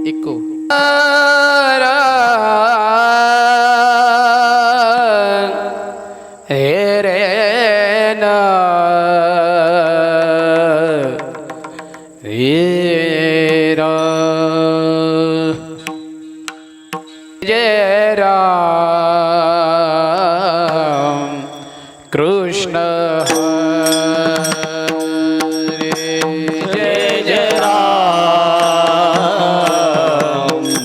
Eco हे रे ना हे रा जय राम कृष्ण हरे जय जय राम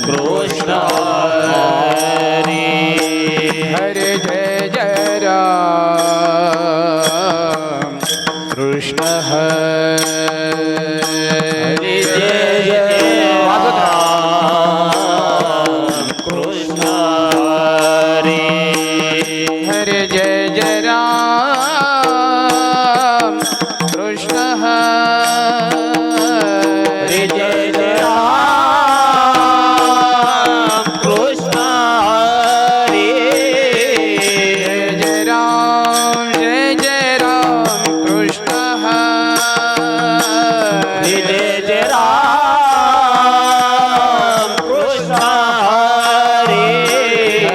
कृष्ण हरे हरे जय जय राम कृष्ण हरे जय जय हरे जय जय राम कृष्ण हरे जय जय राम कृष्ण हरे जय जय राम कृष्ण हरे जय जय राम कृष्ण हरे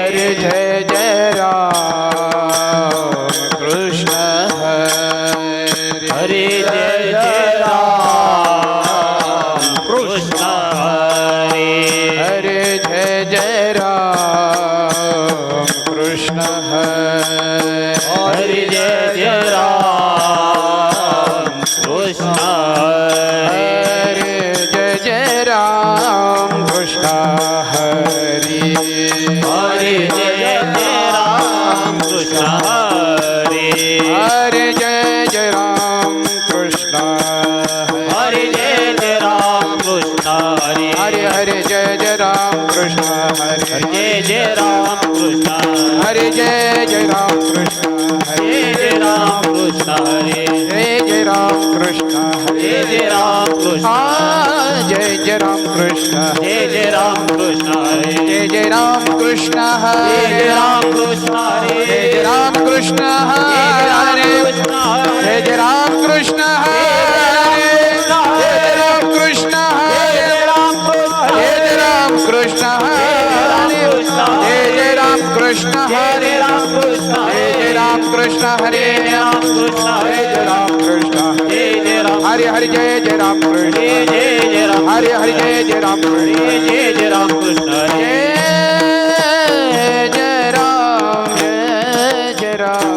हरे जय जय राम कृष्ण हरे हरे जय जय राम कृष्ण हरे हरे जय जय राम कृष्ण हरे हरे जय जय राम कृष्ण हरे जय जय राम कृष्ण हरे हरे जय जय राम कृष्ण हरे हरे जय जय राम कृष्ण हरे जय जय राम कृष्ण हरे हरे हरे जय जय राम कृष्ण हरे जय जय राम कृष्ण हरे जय जय राम कृष्ण हरे जय राम कृष्ण हरे जय जय राम कृष्ण हरे जय राम कृष्ण जय जय राम कृष्ण जय जय राम कृष्ण हरे जय जय राम कृष्ण हरे जय राम कृष्ण हरे जय जय राम कृष्ण हरे जय जय राम कृष्ण हरे जय जय राम कृष्ण हरे जय जय राम कृष्ण हरे जय जय राम कृष्ण हरे जय जय राम कृष्ण हरे जय जय राम कृष्ण हरे हरे जय जय राम कृष्ण हरे हरे जय जय राम कृष्ण जय जय राम कृष्ण जय जय राम जय जय राम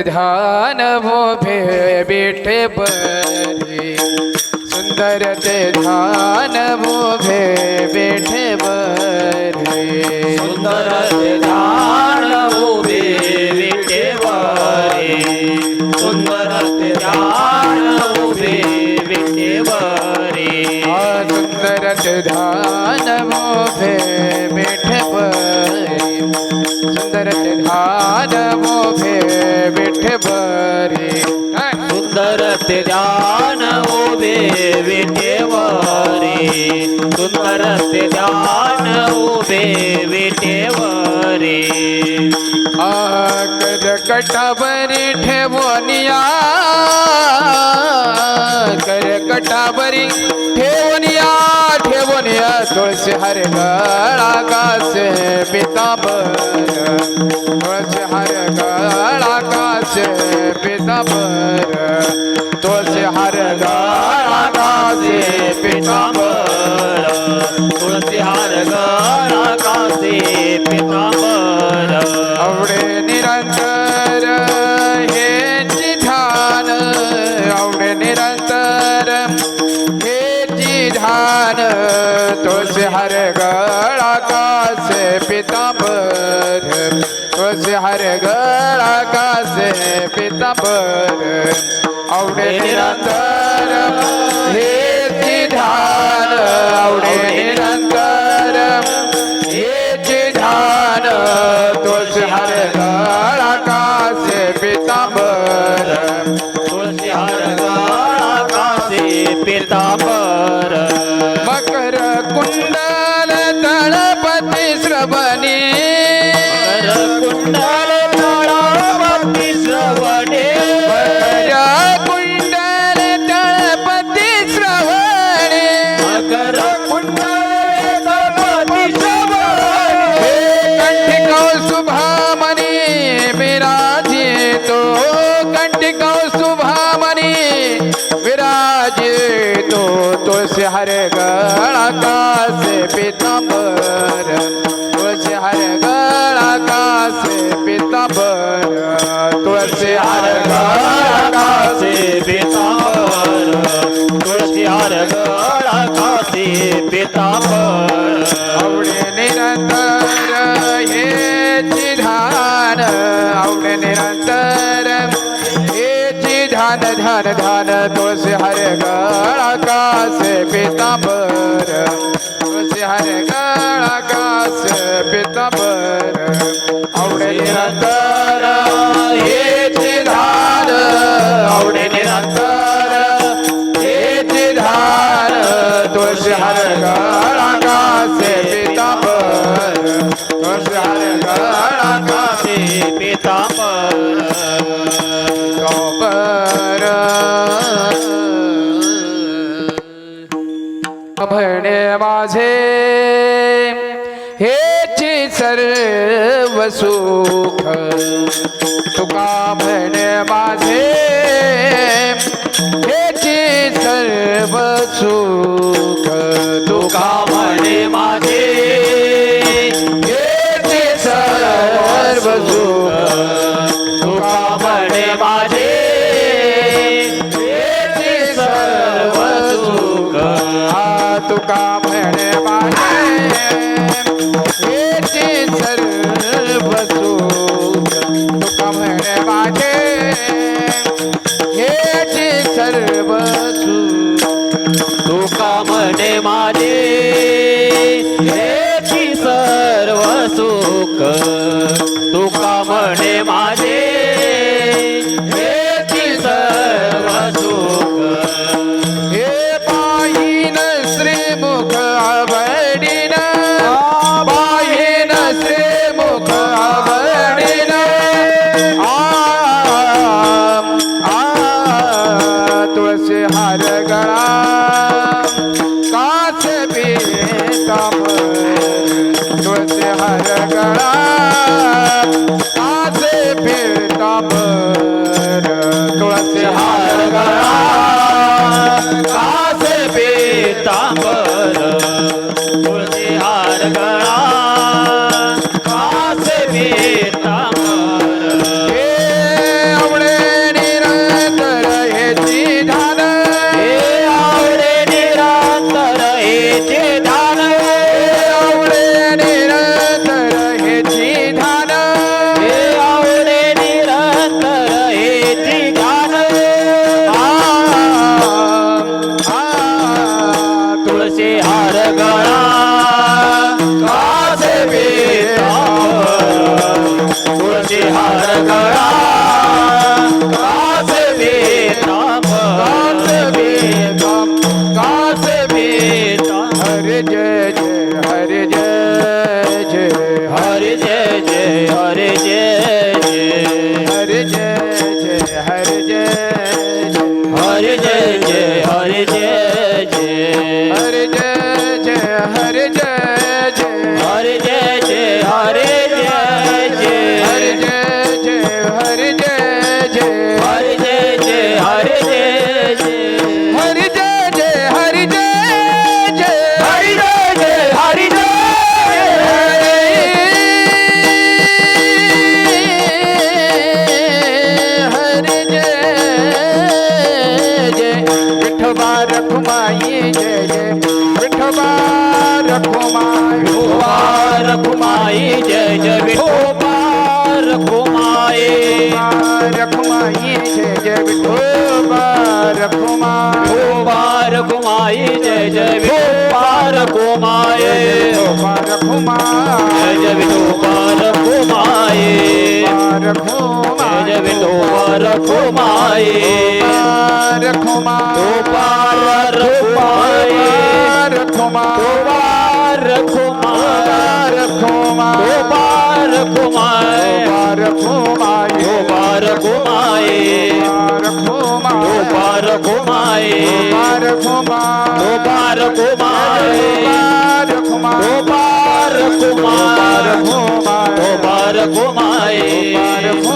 ध्यान भोभे बेठे बरे सुंदर ते ध्यान भोभे बेठे बरे सुंदर ते ध्यान भोभे बेठे बरे सुंदर ते ध्यान भोभे बेठे बरे सुंदर ते ध्यान भोभे बेठे बरे सुंदर ते ध्यान भोभे बेठे बरे सुंदर ते ध्यान उभे विटेवरे सुंदर ते ध्यान उभे विटेवरे कर कटाबरी ठेवनिया कर कटाबरी ठेवनिया ठेवनिया तुळशी हर गळा कासे पितांबर तुळशी हर गळा कासे पितांबर तुळशी हर गळा कासे पितांबर तुळशी हर गळा कासे पितांबर आवडे निरंतर हे ध्यान आवडे निरंतर हे ध्यान तुळशी हर गळा कासे पितांबर तुळशी हर गळा कासे पितांबर आवडे निरंतर हे ध्यान आवडे निरंतर हे ध्यान तुळशी हर गळा कासे पितांबर तुळशी हर गळा कासे पितांबर मकर कुंडल तळपती श्रवणी कुंडल तळपती श्रवणे मकर कुंडल तळपती श्रवणे हर गळा कासे पितांबर तुळशी हर गळा कासे पितांबर तुळशी हर गळा कासे पितांबर तुळशी हार गळा कासे पितांबर आवडे निरंतर हेची ध्यान आवडे निरंतर हेची ध्यान ध्यान ध्यान तुळशी हर गळा कासे पितांबर तुळशी हर गळा कासे पितांबर आवडे निरंतर हेची ध्यान आवडे निरंतर हेची ध्यान तुळशी हर गळा कासे पितांबर तुळशी हर गळा कासे पितांबर काबर म्हणे माझे हेची सर्व सुख तुका म्हणे माझे हेची सर्व सुख तुका म्हणे माझे हेची सर्व सुख तुका म्हणे माझे हेची सर्व सुख तुका म्हणे माझे हेची सर्व सुख तुका म्हणे माझे हेची सर्व सुख तुका म्हणे माझे हेची सर्व सुख तुका म्हणे माझे हेची सर्व सुख हे पाहिन श्रीमुख आवडीन पाहिन श्रीमुख आवडीन तुळशी हार गळा काच पितांबर तुळशी हार गळा काच पितांबर तुळशी हार गळा कासे पितांबर तुळशी हार गळा कासे पितांबर हे आवडे निरंतर हेची ध्यान हे आवडे निरंतर हेचे ध्यान आवडे निरंतर हेची ध्यान हे आवडे निरंतर हेची ध्यान तुळशी हार गळा कासे पितांबर तुळशी हार गळा कासे पितांबर कासे पितांबर हरे जय जय हरे जय जय हरे जय जय हरे जय जय हरे जय जय हरे जय जय हरे जय जय हरे जय जय हरे जय जय हरे जय जय हरे जय जय हरे जय जय हरे जय जय हरे जय जय हरे जय जय हरे जय जय हरे जय जय हरे जय जय हरे जय जय हरे जय हरे जय जय विठोबा रखुमाई जय जय विठोबा रखुमाई विठोबा रखुमाई जय जय विठोबा रखुमाई रखुमाई जय जय विठोबा रखुमाई विठोबा रखुमाई जय जय विठोबा रखुमाई विठोबा रखुमाई जय जय विठोबा रखुमाई रखुमाई जय जय विठोबा रखुमाई रखुमाई विठोबा रखुमाई रखुमाई रखुमाई रखुमाई रखुमाई रखुमाई रखुमाई रखुमाई रखुमाई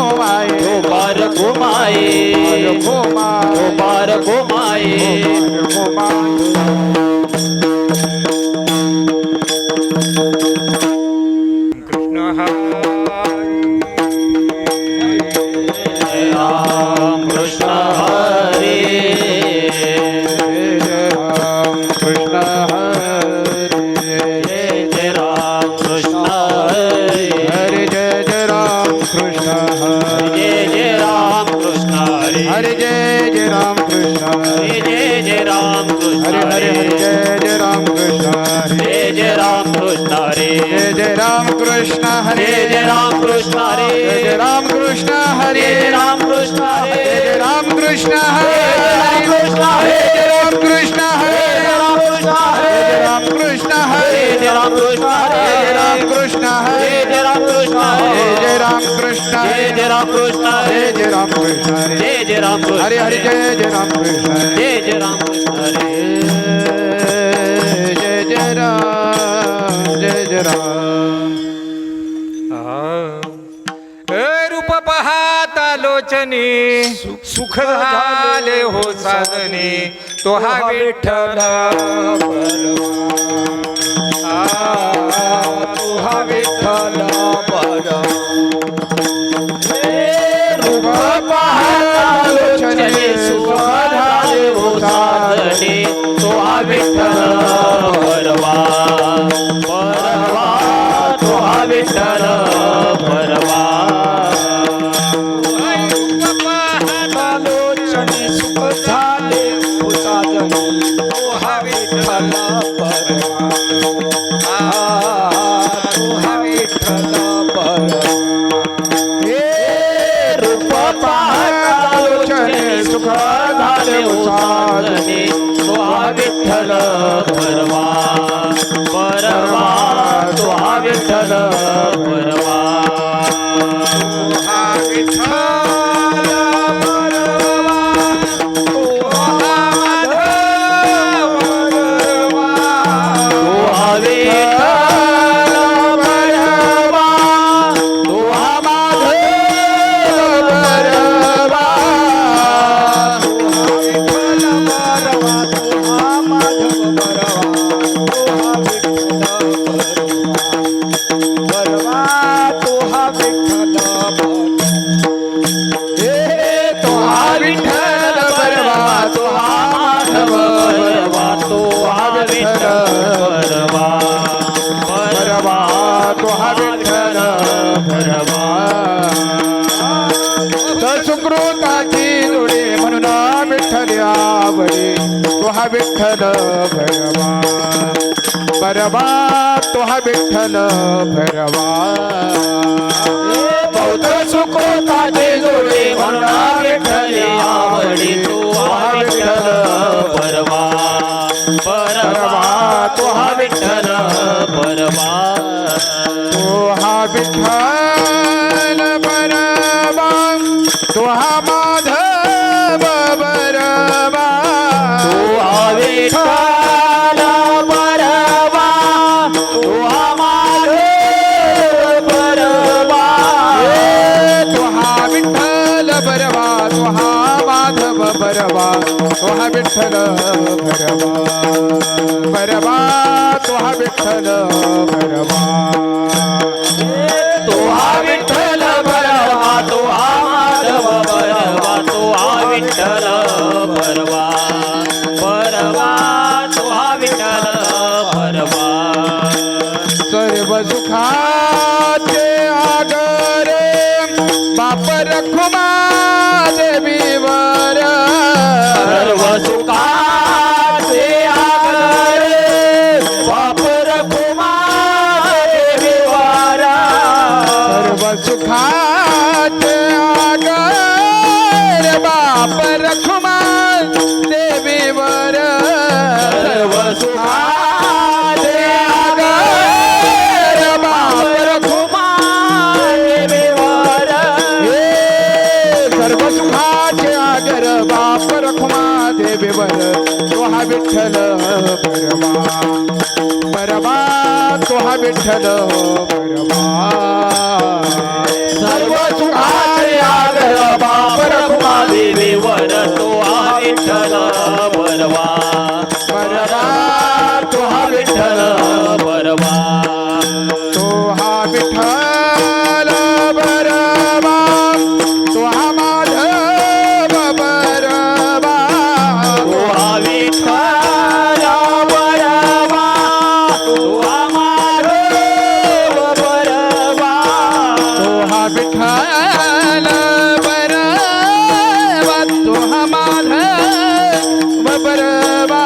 रखुमाई रखुमाई रखुमाई रखुमाई रखुमाई कृष्ण हरे हरे जय जय राम कृष्ण हरे जय जय राम कृष्ण हरे जय जय राम कृष्ण हरे जय जय राम कृष्ण हरे जय जय राम कृष्ण हरे जय जय राम कृष्ण हरे जय जय राम कृष्ण हरे राम कृष्ण हरे जय राम कृष्ण हरे राम कृष्ण हरे जय राम कृष्ण हरे जय राम कृष्ण हरे जय राम कृष्ण हरे जय राम कृष्ण हरे जय राम कृष्ण हरे जय राम कृष्ण हरे जय राम कृष्ण हरे जय राम कृष्ण हरे हरे जय राम कृष्ण हरे जय राम कृष्ण हरे जय जय राम जय राम रूप पाहता लोचनी सुख झाले हो साधने तो हा विठ्ठल तो हा विठ्ठल रूप पाहता लोचने सुख झाले हो साधने तो हा विठ्ठल परवा परवा तो हा विठ्ठल परवा लोचनी सुख झाले हो साधने तो हा विठ्ठल तो हा विठ्ठल हे रूप पाहता लोचने सुख झाले हो साधने तो हा विठ्ठल परवा परवा तो हा विठ्ठल परवा हा विठ्ठल परवा तो हा माधव परवा तो हा विठ्ठल परवा तो हा माधव परवा विठ्ठल परवा तो हा माधव परवा तो हा विठ्ठल हे तो हा विठ्ठल परवा तो हा माधव परवा तो हा विठ्ठल परवा परवा तो हा विठ्ठल परवा सुकृताची जोडे म्हणून विठ्ठल आवडे तो हा विठ्ठल भरवा परवा तो हा विठ्ठल भरवा बौद्ध सुकृताचे जोडे म्हणून विठ्ठल आवडी तो हा विठ्ठल परवा परवा तो हा विठ्ठल परवा तो हा विठ्ठल भरवा तो हा माधव भरवा तो हा विठ्ठल परवा तो हा माधव परवा तो हा विठ्ठल भरवा तो हा माधव भरवा तो हा विठ्ठल भरवा भरवा तो हा विठ्ठल भरवा तो हा विठ्ठल परवा तो हा माधव परवा तो हा विठ्ठल परवा परवा तो हा विठ्ठल परवा सर्व सुखाचे आगरे बाप रखुमा देवीवर सर्व सुखाचे आगर वापर कुमार देवीवारा सर्व सुखाचे आगर बाप रखुमा देवीवर सर्व सुखाचे आगर वापर कुमार देवीवारा सर्व सुखाचे आगर बाप रखुमा देवीवर तो हा विठ्ठल परवा परवा तो हा विठ्ठल परवा सर्व सुखाचे आगर बापर कुमा देवीवर तो हा विठ्ठल परवा परवा तो हा विठ्ठल परवा तो हा विठ्ठल परवा तो हा माधव परवा तो हा विठ्ठल परवा तो हा माधव परवा तो हा विठ्ठल परवा तो हा माधव परवा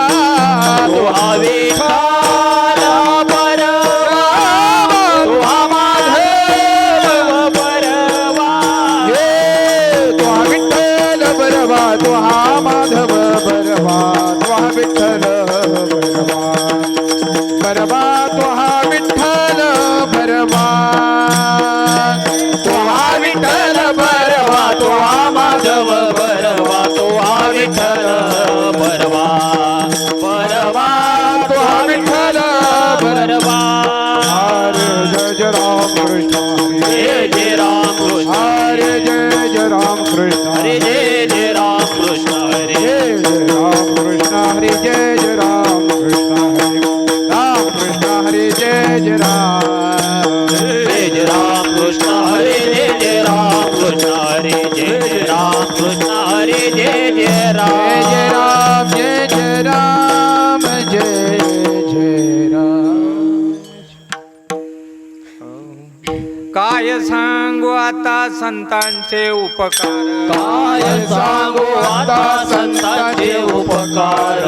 आता संतांचे उपकार काय सांगू आता संतांचे उपकार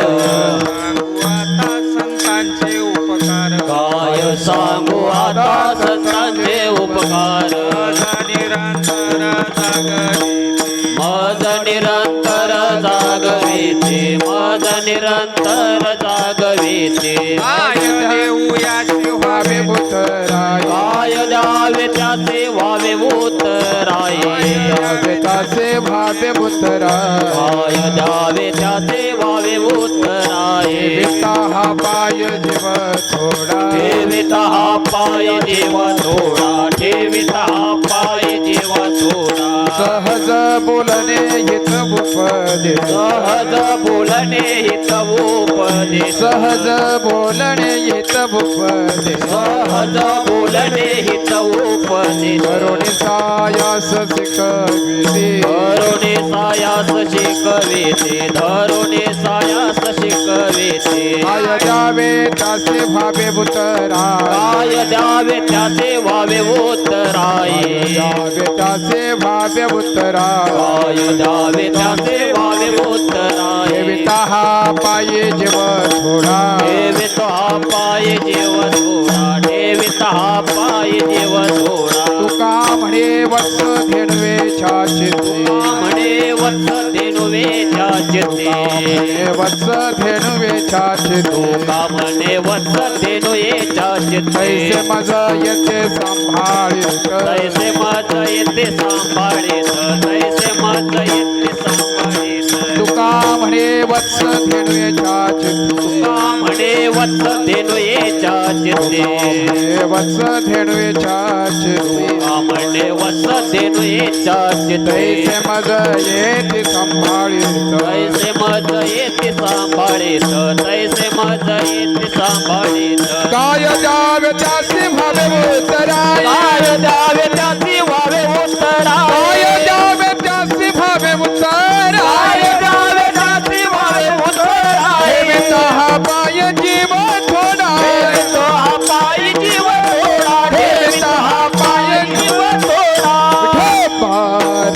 आता संतांचे उपकार काय सांगू आता संतांचे उपकार मज निरंतर जागविते मज निरंतर जागविते काय देऊ याची व्हावे बुतराय काय द्यावे त्याचे व्हावे उतराये त्याचे भाव्य पुत्रा काय द्यावे त्याचे व्हावे उतराये विता हा पाय जीव थोडा ठेविता हा पाय जीव थोडा ठेविता हा पाय जीव थोडा सहज बोलणे हित उपदे सहज बोलणे हित उपदेश सहज बोलणे हित उपदे सहज बोलणे हित उपदेश करुणी सायास शिकविते धरुणे सायास शिकविते धरुणे सायास शिकविते आय द्यावे त्याचे भावे बुतरा काय द्यावे त्याचे व्हावे उतराये द्यावे त्याचे भाव्य बुतरा काय द्यावे त्याचे व्हावे उतराये विता हा पाय जीव थोडा ठेवित हा पाय जीव थोडा ठेवित हा पाय जीव थोडा तुका म्हणे वत्स धेनवे छाचिते म्हणे वत्स धेनुवे चित्ते वत्स धेनुवे छाचिते का म्हणे वत्स धेनुये चित्ते तैसे मज येते सांभाळित तैसे मज येते सांभाळीत तैसे मज येते सांभाळीत तुका म्हणे वत्स धेनुवे छाचिते का म्हणे वत्स धेनुये चित्ते वत्स धेनुवे छाचिते का म्हणे वत्स धेनुये चित्ते तैसे मज येते सांभाळित तैसे मज येते सांभाळीत तैसे मज येते सांभाळीत काय द्यावे त्याचे भावे उतराय काय द्यावे त्याची व्हावे उत्तराय काय द्यावे त्याचे भावे उतराय काय द्यावे त्याची व्हावे उत्तराय विता हा पाय जीव थोडा ठेवितो हा पाय जीव थोडा ठेवितो हा पाय जीव थोडा पार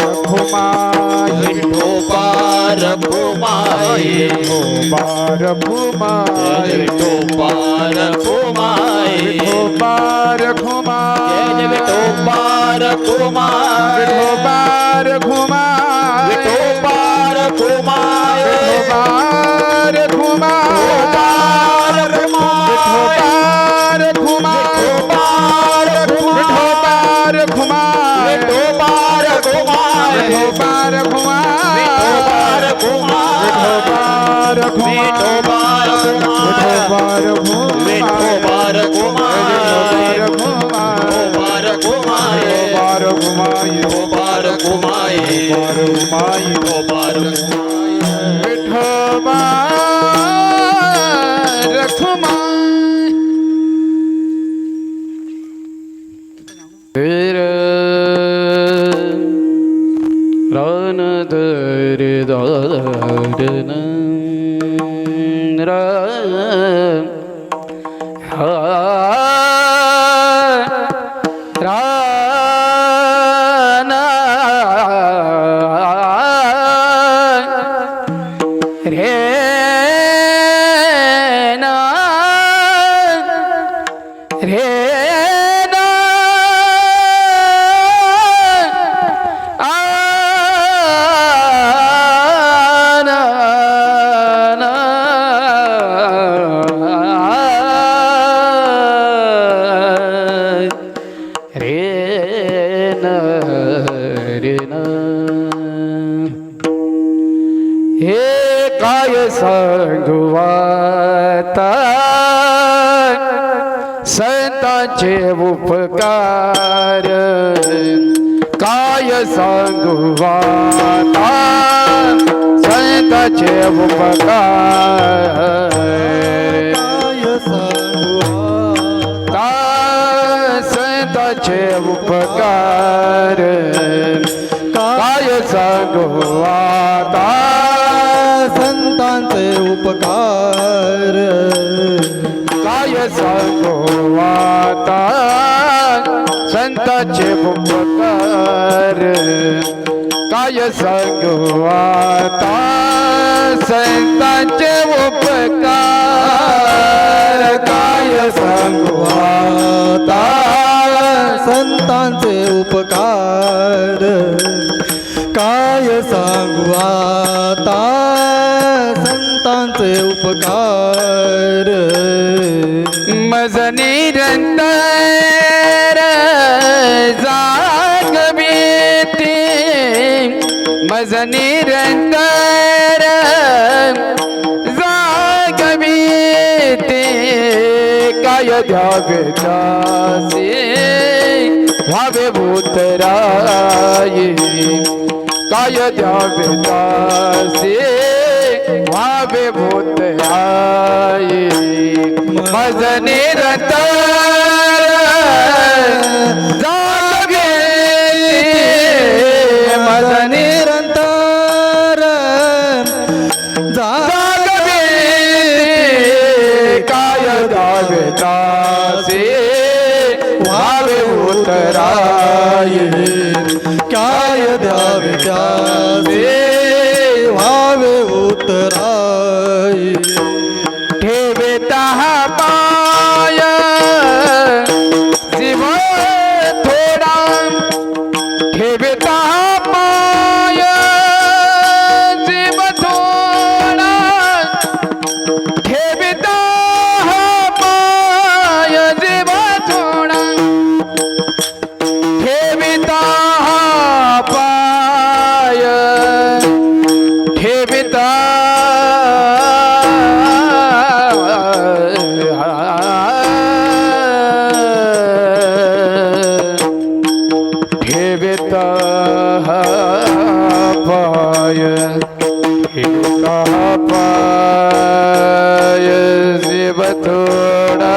घुमाई विठोबार घुमाई पार घुमाई विठोबार घुमाई पार घुमाई विठोबार घुमाई पार घुमाई विठोबार घुमाई पार घुमाई विठोबार घुमाई पार घुमाई विठोबार घुमाई विठोबार घुमाई पार घुमाई विठोबार घुमाई पार घुमाई विठोबार घुमाई विठोबार घुमाई विठोबार घुमाई पार घुमाई विठोबार घुमाई पार घुमाई विठोबार विठोबार घुमाई रान दर दारन राना रे ना रे ना आ ना ना रे ना रे ना हे काय सांगू आता संतांचे उपकार काय सांगू आता संतांचे उपकार काय सांगू संतांचे उपकार काय सांगू आता संतांचे उपकार काय सांगू आता संत संतांचे उपकार काय सांगू आता संतांचे उपकार काय सांगू आता संतांचे उपकार काय सांगू आता संतांचे उपकार मज निरंतर जागविते मज निरंतर जागविते काय द्यावे दासे व्हावे भूतराये काय द्यावे दासे व्हावे भूतराये मज निरंतर जागविते मज निरंतर जागविते काय द्यावे दासे व्हावे भूतराये काय द्यावे त्यासे व्हावे उतराई ठेविता पाय जीव थोडा ठेविता पाय जीव थोडा ठेविता पाय जीव थोडा ठेविता पाय ठेविता ठेविता पाय ठेविता पाय जीव थोडा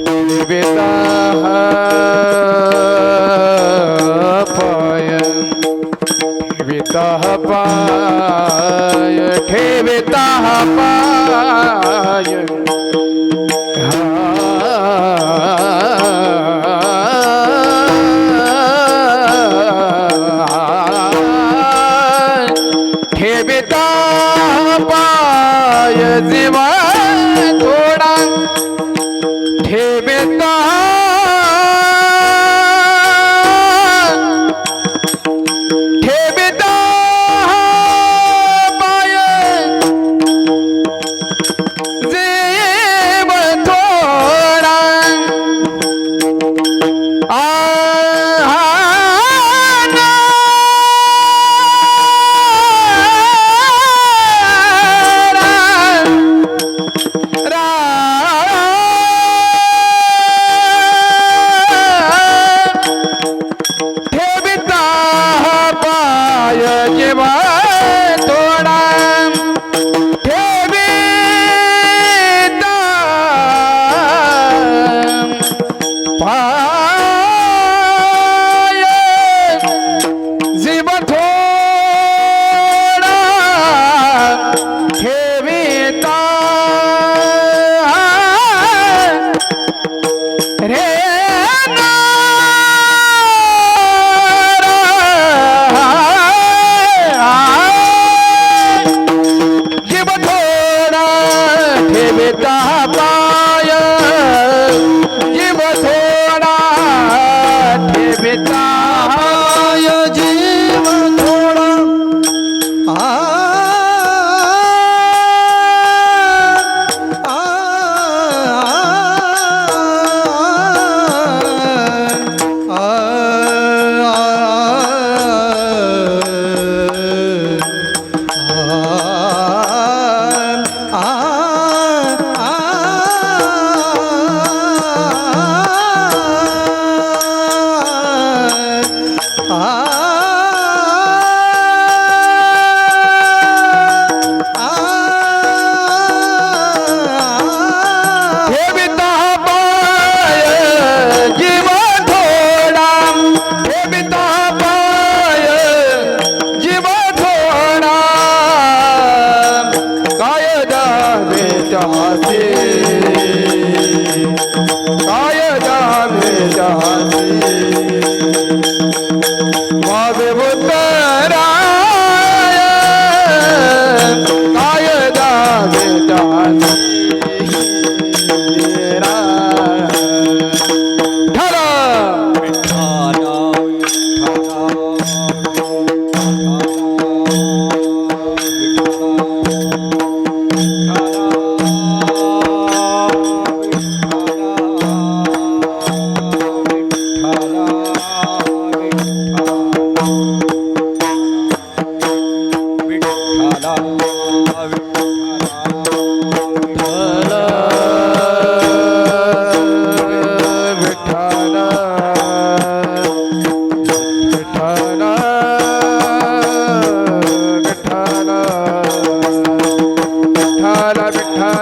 ठेविता पाय ठेविता पाय ठेविता पाय ठेविता पाय जीवा थोडा ठेविता ठेविता पाय जीव थोडा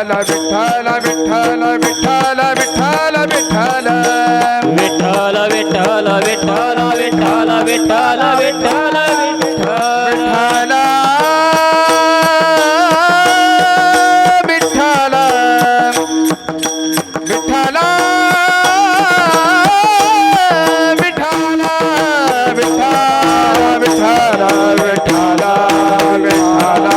विठ्ठल विठ्ठल विठ्ठल विठ्ठल विठ्ठल विठ्ठल विठ्ठल विठ्ठल विठ्ठल विठ्ठल विठ्ठल विठ्ठल विठ्ठल विठ्ठल विठ्ठल विठ्ठल विठ्ठल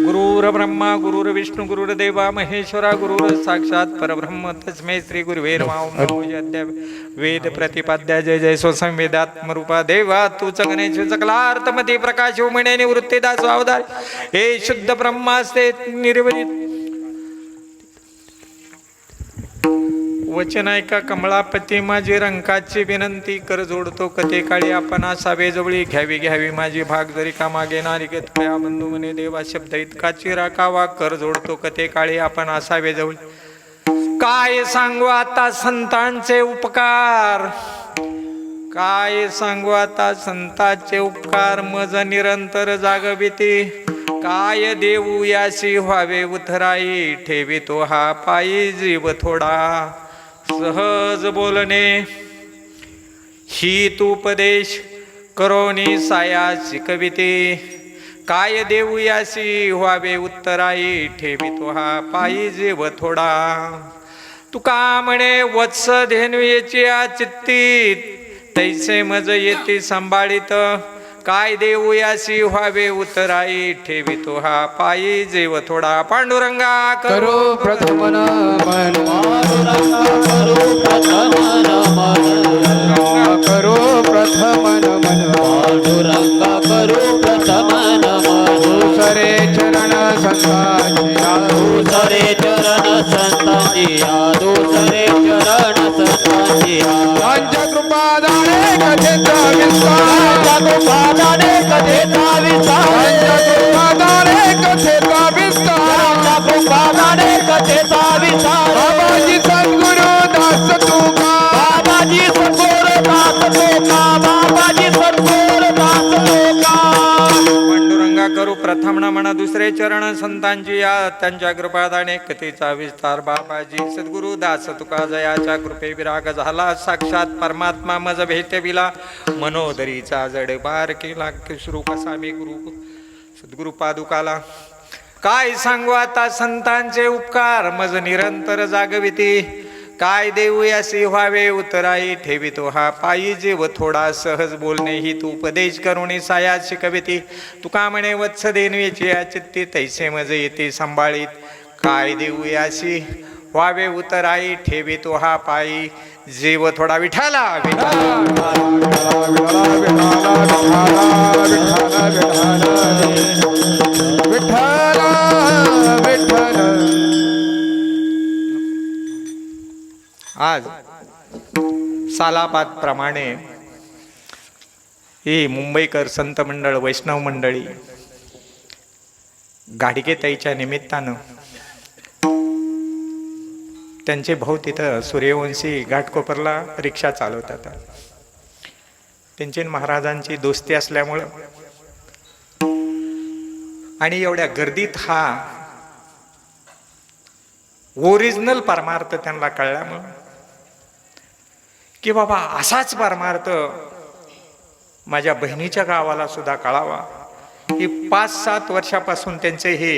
गुरुर्ब्रह्मा गुरुर्विष्णू गुरुर्देवा महेश्वरा गुरुर साक्षात परब्रह्म तस्मै श्री गुरुवे नमः. ओम नमो यज्ञ वेद प्रतिपाद्या जय जय स्वसंवेदात्मरूपा देवा तूच गणेश सकलार्थमती प्रकाश उमणे निवृत्तीदास अवतार हे शुद्ध ब्रह्मास्ते निर्वरित वचन ऐका कमळापती माझी रंकाची विनंती कर जोडतो कथे काळी आपण असावे जवळी घ्यावी घ्यावी माझी भाग जरी का मागे नारिकेत कया बंधू म्हणे देवा शब्द इतकाची राखावा कर जोडतो कथे काळी आपण असावे जवळी. काय सांगू आता संतांचे उपकार, काय सांगू आता संतांचे उपकार मज निरंतर जागविती. काय देऊ याशी व्हावे उथराई ठेवितो हा पायी जीव थोडा. सहज बोलणे ही उपदेश करोनी साया शिकविते. काय देऊ याशी व्हावे उत्तराई ठेवितो हा पायी जीव थोडा. तुका म्हणे वत्स धेनवेची चित्ती तैसे मज येते सांभाळीत. काय देऊ याशी व्हावे उतराई ठेवितो हा पायी जीव थोडा. पांडुरंगा करो प्रथम नमन करो प्रथम नमन पांडुरंगा करू प्रथम नमन. दुसरे चरण संतांची दुसरे चरण संतांची दुसरे चरण संतांची. त्यांच्या कृपादाने कथेचा विस्तार कृपादाने कथेचा विस्तार. कृपादाने कथेचा विस्तार कृपादाने कथेचा विस्तार. बाबाजी सद्गुरु दास तुका बाबाजी सद्गुरु दास तुका. बाबाजी सद्गुरु दास तुका. पांडुरंगा करू प्रथम नमन दुसरे चरण संतांची या त्यांच्या कृपादाने कथेचा विस्तार. बाबाजी सद्गुरु दास तुका जयाच्या कृपे विराग झाला. साक्षात परमात्मा मज भेटविला. मनोदरीचा जड पार केला. श्रू कसा मी गुरु सद्गुरु पादुकाला. काय सांगू आता संतांचे उपकार मज निरंतर जागविती. काय देऊ यासी व्हावे उतराई ठेवितो हा पायी जीव थोडा. सहज बोलणे ही तू उपदेश करुणी साया शिकविती. तुका म्हणे वत्स देनवेची चित्ती तैसे मज येते सांभाळीत. काय देऊ यासी व्हावे उतराई ठेवितो हा पायी जीव थोडा. विठाला आज सालापात प्रमाणे ही मुंबईकर संत मंडळ वैष्णव मंडळी गाडगेताईच्या निमित्तानं त्यांचे भाऊ तिथं सूर्यवंशी घाटकोपरला रिक्षा चालवतात. त्यांची आणि महाराजांची दोस्ती असल्यामुळं आणि एवढ्या गर्दीत हा ओरिजिनल परमार्थ त्यांना कळल्यामुळं की बाबा असाच परमार्थ माझ्या बहिणीच्या गावाला सुद्धा कळावा, ही 5-7 वर्षापासून त्यांचे हे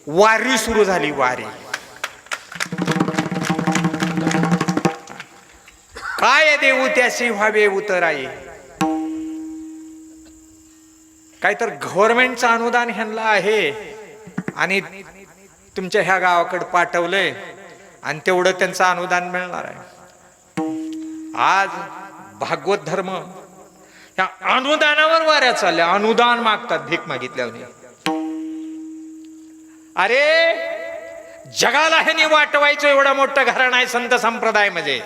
वारी सुरू झाली. वारी काय देऊ त्याशी व्हावे उतराई. काय तर गव्हर्नमेंटचं अनुदान ह्यांना आहे आणि तुमच्या ह्या गावाकडे पाठवलंय आणि तेवढं त्यांचं अनुदान मिळणार आहे. आज भागवत धर्म या अनुदानावर वाऱ्या चालल्या. अनुदान मागतात भीक मागितल्याने. अरे जगाला ह्यानी वाटवायचं एवढा मोठं घराणं आहे संत संप्रदाय. म्हणजे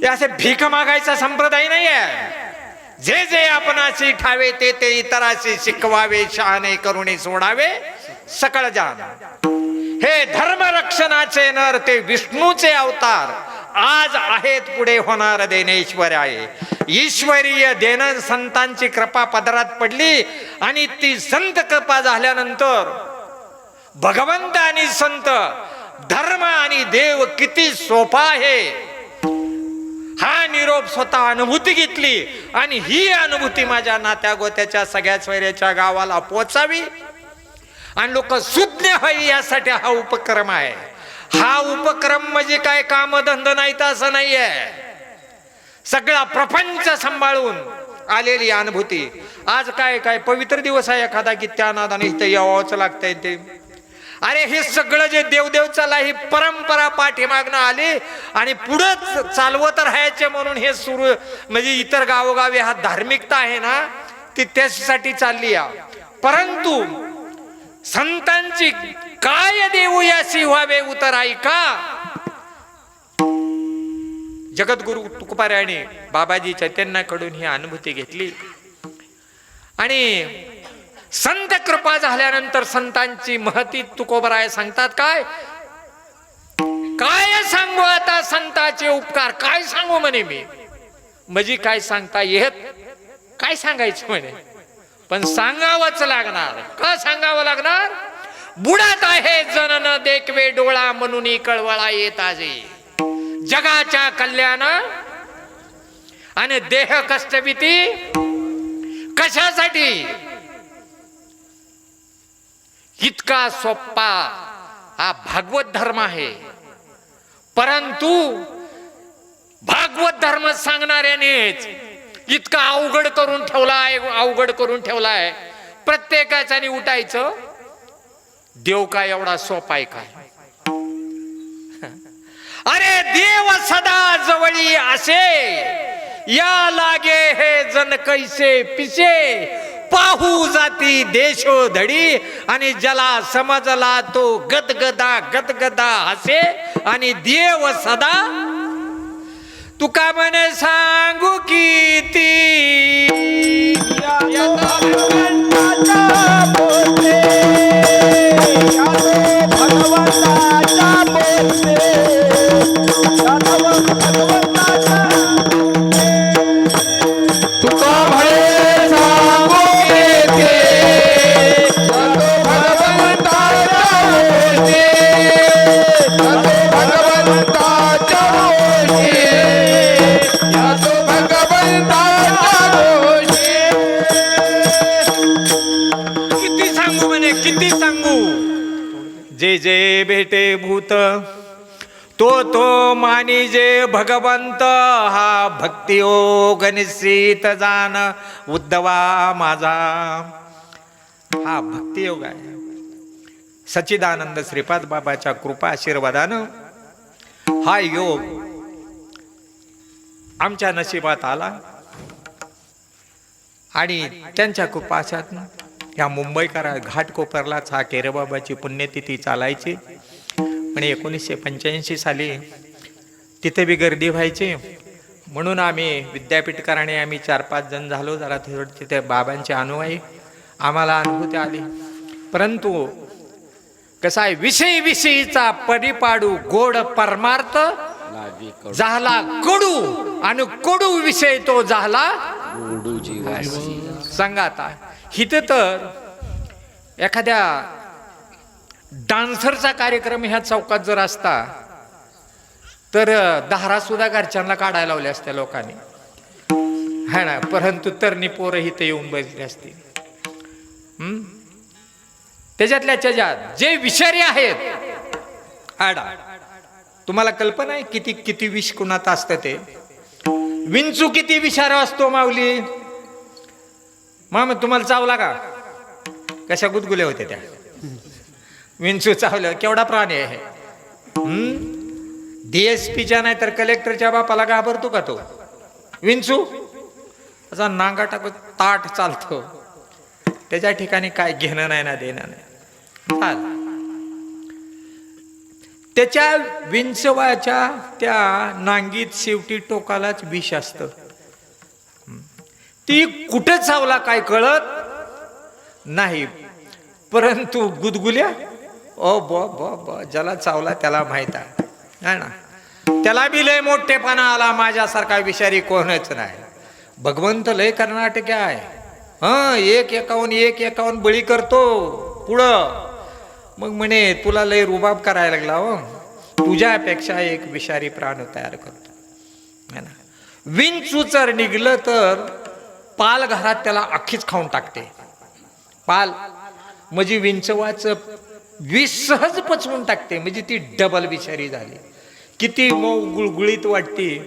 असे भीक मागायचा संप्रदाय नाही आहे. जे जे आपणाशी ठावे ते ते इतराशी शिकवावे, शहाणे करुणी सोडावे सकळ जाण. हे धर्मरक्षणाचे नर ते विष्णूचे अवतार, आज आहेत पुढे होणार देणेश्वर आहे. ईश्वरीय देण संतांची कृपा पदरात पडली आणि ती संत कृपा झाल्यानंतर भगवंत आणि संत, धर्म आणि देव किती सोपा आहे हा निरोप स्वतः अनुभूती घेतली. आणि ही अनुभूती माझ्या नात्या गोत्याच्या सगळ्या स्वैऱ्याच्या गावाला पोचावी आणि लोक सुज्ञ व्हावी यासाठी हा उपक्रम आहे. हा उपक्रम म्हणजे काय कामधंद नाही तर असं नाही आहे. सगळा प्रपंच सांभाळून आलेली अनुभूती. आज काय काय पवित्र दिवस आहे एखादा की त्या नादाने इथं यावंच लागतंय ते. अरे हे सगळं जे देवदेव चाला ही परंपरा पाठीमागणं आली आणि पुढंच चालवत राहायचे म्हणून हे सुरू. म्हणजे इतर गावोगावी हा धार्मिकता आहे ना ती त्यासाठी चालली आहे. परंतु संतांची काय देऊ याशी व्हावे उतराई का. जगद्गुरु तुकोबारायाने बाबाजी चैतन्याकडून ही अनुभूती घेतली आणि संत कृपा झाल्यानंतर संतांची महती तुकोबाराय सांगतात. काय काय सांगू आता संतांचे उपकार काय सांगू म्हणे मी. म्हणजे काय सांगता येत, काय सांगायचं म्हणे, पण सांगावंच लागणार. का सांगावं लागणार. बुडात आहे जनन देखवे डोळा म्हणून कळवळा येत आजे. जगाच्या कल्याण आणि देह कष्टभीती कशासाठी. इतका सोप्पा हा भागवत धर्म आहे. परंतु भागवत धर्म सांगणाऱ्यानेच इतका अवघड करून ठेवलाय, अवघड करून ठेवलाय. प्रत्येकाच्याने उठायचं. देव काय एवढा सोपा आहे काय. अरे देव सदा जवळी असे, या लागे हे जन कैसे पिसे. पाहू जाती देशो धडी आणि ज्याला समजला तो गदगदा गदगदा हसे. आणि देव सदा तुका म्हणे सांगू किती. जे जे भेटे भूत तो तो मानी जे भगवंत. हा भक्ती योग निश्चित जाण उद्धवा माझा. हा भक्ती योग आहे. सच्चिदानंद श्रीपाद बाबाच्या कृपा आशीर्वादानं हा योग आमच्या नशिबात आला आणि त्यांच्या कृपाशात या मुंबईकरा घाटकोपरलाच हा केरबाबाची पुण्यतिथी चालायची. पण 1985 साली तिथे बी गर्दी व्हायची म्हणून आम्ही विद्यापीठकराने आम्ही 4-5 जण झालो. जरा थोडं तिथे बाबांचे अनुयायी आम्हाला अनुभूती आली. परंतु कसा आहे विषयीचा परिपाडू गोड परमार्थ झाला कडू आणि कडू विषय तो झाला सांगा आता. हिथं तर एखाद्या डान्सरचा कार्यक्रम ह्या चौकात जर असता तर दारा सुद्धा घरच्यांना काढायला लावले असत्या लोकांनी, है ना. परंतु तरणी पोरं इथं येऊन बसली असती. त्याच्यातल्या जे विषारी आहेत आडा, तुम्हाला कल्पना आहे किती किती विष कुणात असतं ते. विंचू किती विषारी असतो माऊली. मामा तुम्हाला चावला का? कशा गुदगुल्या होत्या त्या विंचू चावलं. केवढा प्राणी आहे. DSPच्या नाही तर कलेक्टरच्या बापाला घाबरतो का तो विंचू? असा नांगा टाकत ताट चालतो. त्याच्या ठिकाणी काय घेणं नाही ना देणं नाही. त्याच्या विंचवाच्या त्या नांगीत शेवटी टोकालाच विष असतं. ती कुठे चावला काय कळत नाही. परंतु गुदगुल्या ओ ब ज्याला चावला त्याला माहित आहे ना. त्याला बी लय मोठेपणा आला. माझ्यासारखा विषारी कोणच नाही. भगवंत लय कर्नाटक आहे. एक एकावन्न बळी करतो पुढं. मग म्हणे तुला लय रुबाब करायला लागला हो. तुझ्यापेक्षा एक विषारी प्राण तयार करतो, है ना. विंचू जर निघलं तर पाल घरात त्याला अख्खीच खाऊन टाकते. पाल म्हणजे विंचवाचं विष सहज पचवून टाकते. म्हणजे ती डबल विषारी झाली. किती मऊ गुळगुळीत वाटते.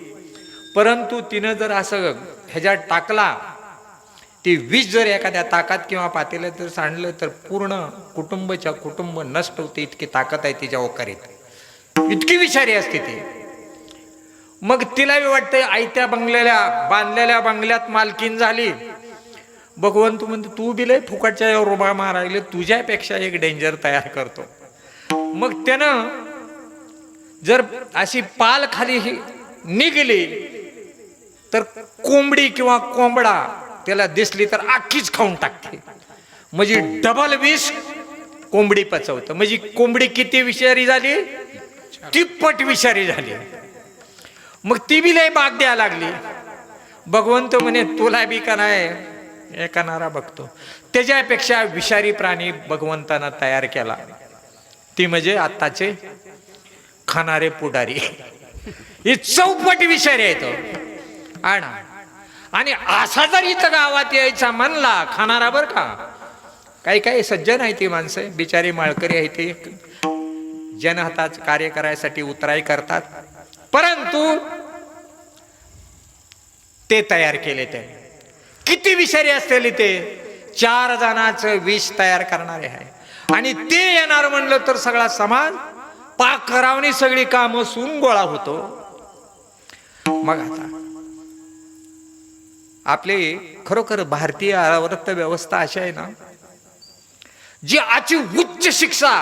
परंतु तिनं जर असं ह्याच्यात टाकला, ती विष जर एखाद्या ताकात किंवा पातेल्यात जर सांडलं तर पूर्ण कुटुंब नष्ट होते. इतकी ताकद आहे तिच्या ओकारीत. इतकी विषारी असते ती. मग तिला वाटतं आयत्या बांधलेल्या बंगल्यात मालकीन झाली. भगवंत म्हणतो तू बी लय फुकटच्या रुबा मारायले, तुझ्यापेक्षा एक डेंजर तयार करतो. मग त्यानं जर अशी पाल खाली निघली तर कोंबडी किंवा कोंबडा त्याला दिसली तर अख्खीच खाऊन टाकते. म्हणजे डबल विष कोंबडी पचवतं. म्हणजे कोंबडी किती विषारी झाली? तिप्पट विषारी झाली. मग ती बी लय बाग द्यायला लागली. भगवंत म्हणे तुला बी का नाही एकानारा बघतो. त्याच्यापेक्षा विषारी प्राणी भगवंतानं तयार केला. ती म्हणजे आत्ताचे खाणारे पुढारी. ही चौपट विषारी आहेत आणा. आणि असा जर इथं गावात यायचा म्हणला खाणारा बर का, काही सज्जन आहे ती माणसं बिचारी माळकरी आहे ती जनहिताच कार्य करायसाठी उतराई करतात. परंतु ते तयार केले ते किती विषारी असलेले ते 4 जणांचं विष तयार करणारे आहे. आणि ते येणार म्हणलं तर सगळा समाज पाक करावणी सगळी कामं सून गोळा होतो. मग आता आपले खरोखर भारतीय अर्थ व्यवस्था अशी आहे ना, जी आजची उच्च शिक्षा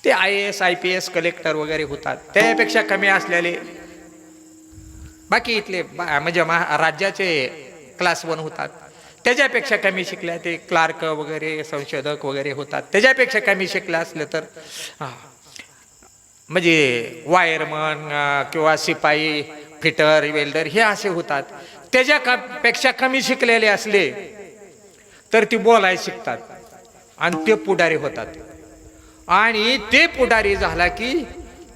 ते IAS IPS कलेक्टर वगैरे होतात त्यापेक्षा कमी असलेले बाकी इथले म्हणजे राज्याचे क्लास 1 होतात. त्याच्यापेक्षा कमी शिकल्या ते क्लार्क वगैरे संशोधक वगैरे होतात. त्याच्यापेक्षा कमी शिकल्या असले तर म्हणजे वायरमन किंवा शिपाई फिटर वेल्डर हे असे होतात. त्याच्यापेक्षा कमी शिकलेले असले तर ती बोलायला शिकतात आणि ते पुढारी होतात. आणि ते पुढारी झाला की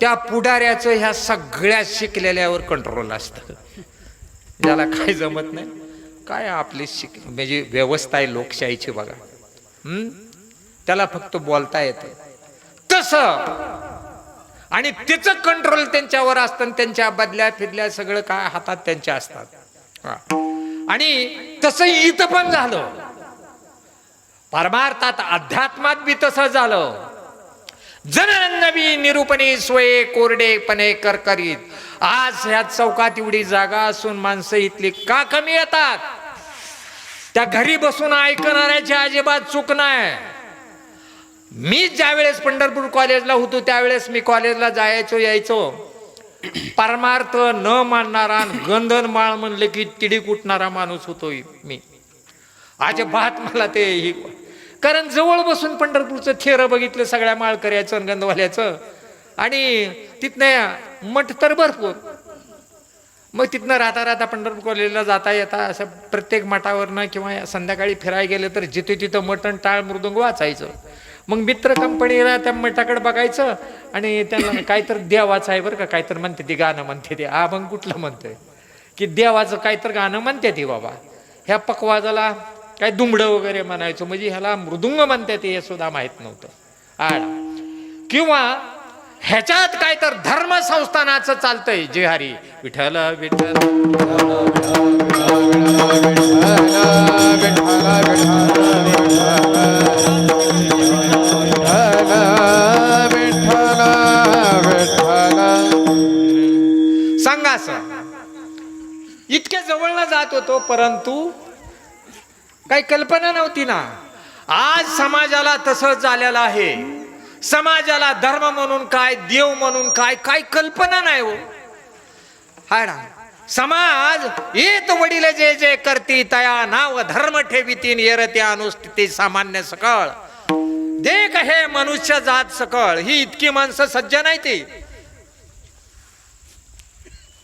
त्या पुढाऱ्याचं ह्या सगळ्या शिकलेल्यावर कंट्रोल असतं. ज्याला काय जमत नाही काय आपली म्हणजे व्यवस्था आहे लोकशाहीची बघा. त्याला फक्त बोलता येतं तसं. आणि त्याचं कंट्रोल त्यांच्यावर असतं. त्यांच्या बदल्या फिरल्या सगळं काय हातात त्यांच्या असतात. आणि तसं इथं पण झालं. परमार्थात अध्यात्मात बी तसं झालं. जननबी निरूपणे स्वये कोरडेपणे करकरीत. आज ह्या चौकात एवढी जागा असून माणसं इथली का कमी येतात? त्या घरी बसून ऐकणाऱ्याची अजिबात चूक नाही. मी ज्या वेळेस पंढरपूर कॉलेजला होतो त्यावेळेस मी कॉलेजला जायचो यायचो. परमार्थ न मानणारा गंधन माळ म्हणले की तिडीक उठणारा माणूस होतो मी. अजिबात मला ते कारण जवळ बसून पंढरपूरचं थेरं बघितलं सगळ्या माळकऱ्याचं गंधवाल्याचं. आणि तिथनं मठ तर भरपूर. मग तिथनं राहता राहता पंढरपूर कॉलेजला जाता येता असं प्रत्येक मठावरनं किंवा संध्याकाळी फिरायला गेलं तर जिथे तिथं मटण टाळ मृदुंग वाचायचं. मग मित्र कंपनीला त्या मठाकडे बघायचं आणि त्यांना काहीतरी देवाचं आहे बरं का, काहीतरी म्हणते ती गाणं म्हणते ते. हा मग कुठलं म्हणतंय की देवाचं काहीतरी गाणं म्हणते ती बाबा. ह्या पकवाजाला काय दुमडं वगैरे म्हणायचं, म्हणजे ह्याला मृदुंग म्हणते ते हे सुद्धा माहीत नव्हतं. किंवा ह्याच्यात काय तर धर्म संस्थानाचं चालतंय जे हरी विठ्ठल विठ्ठल सांगा असं. इतक्या जवळला जात होतो परंतु काही कल्पना नव्हती ना. आज समाजाला तसंच झालेलं आहे. समाजाला धर्म म्हणून काय, देव म्हणून काय, काय कल्पना नाही हो. हा ना. समाज येत वडील जे जे करती तया नाव धर्म ठेवितीन येरते अनुष्ठिती सामान्य सकळ. देख हे मनुष्य जात सकळ. ही इतकी माणसं सज्जन नाही ती.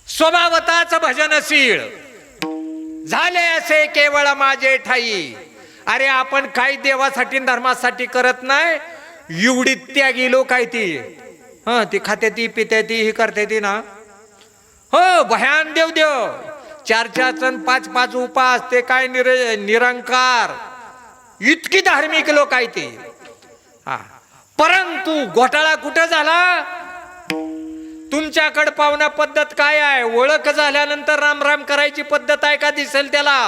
स्वभावताच भजनशील झाले असे केवळ माझे ठाई. अरे आपण काही देवासाठी धर्मासाठी करत नाही. एवढी त्यागी लोक आहे ती. ती खाते ती पिते ती ही करते ती ना. हो भयान देव देव 4-4 5-5 उपास ते काय निरंकार. इतकी धार्मिक लोक आहे ती. परंतु घोटाळा कुठं झाला. तुमच्याकडे पाहुणा पद्धत काय आहे. ओळख झाल्यानंतर राम राम करायची पद्धत आहे का दिसेल त्याला.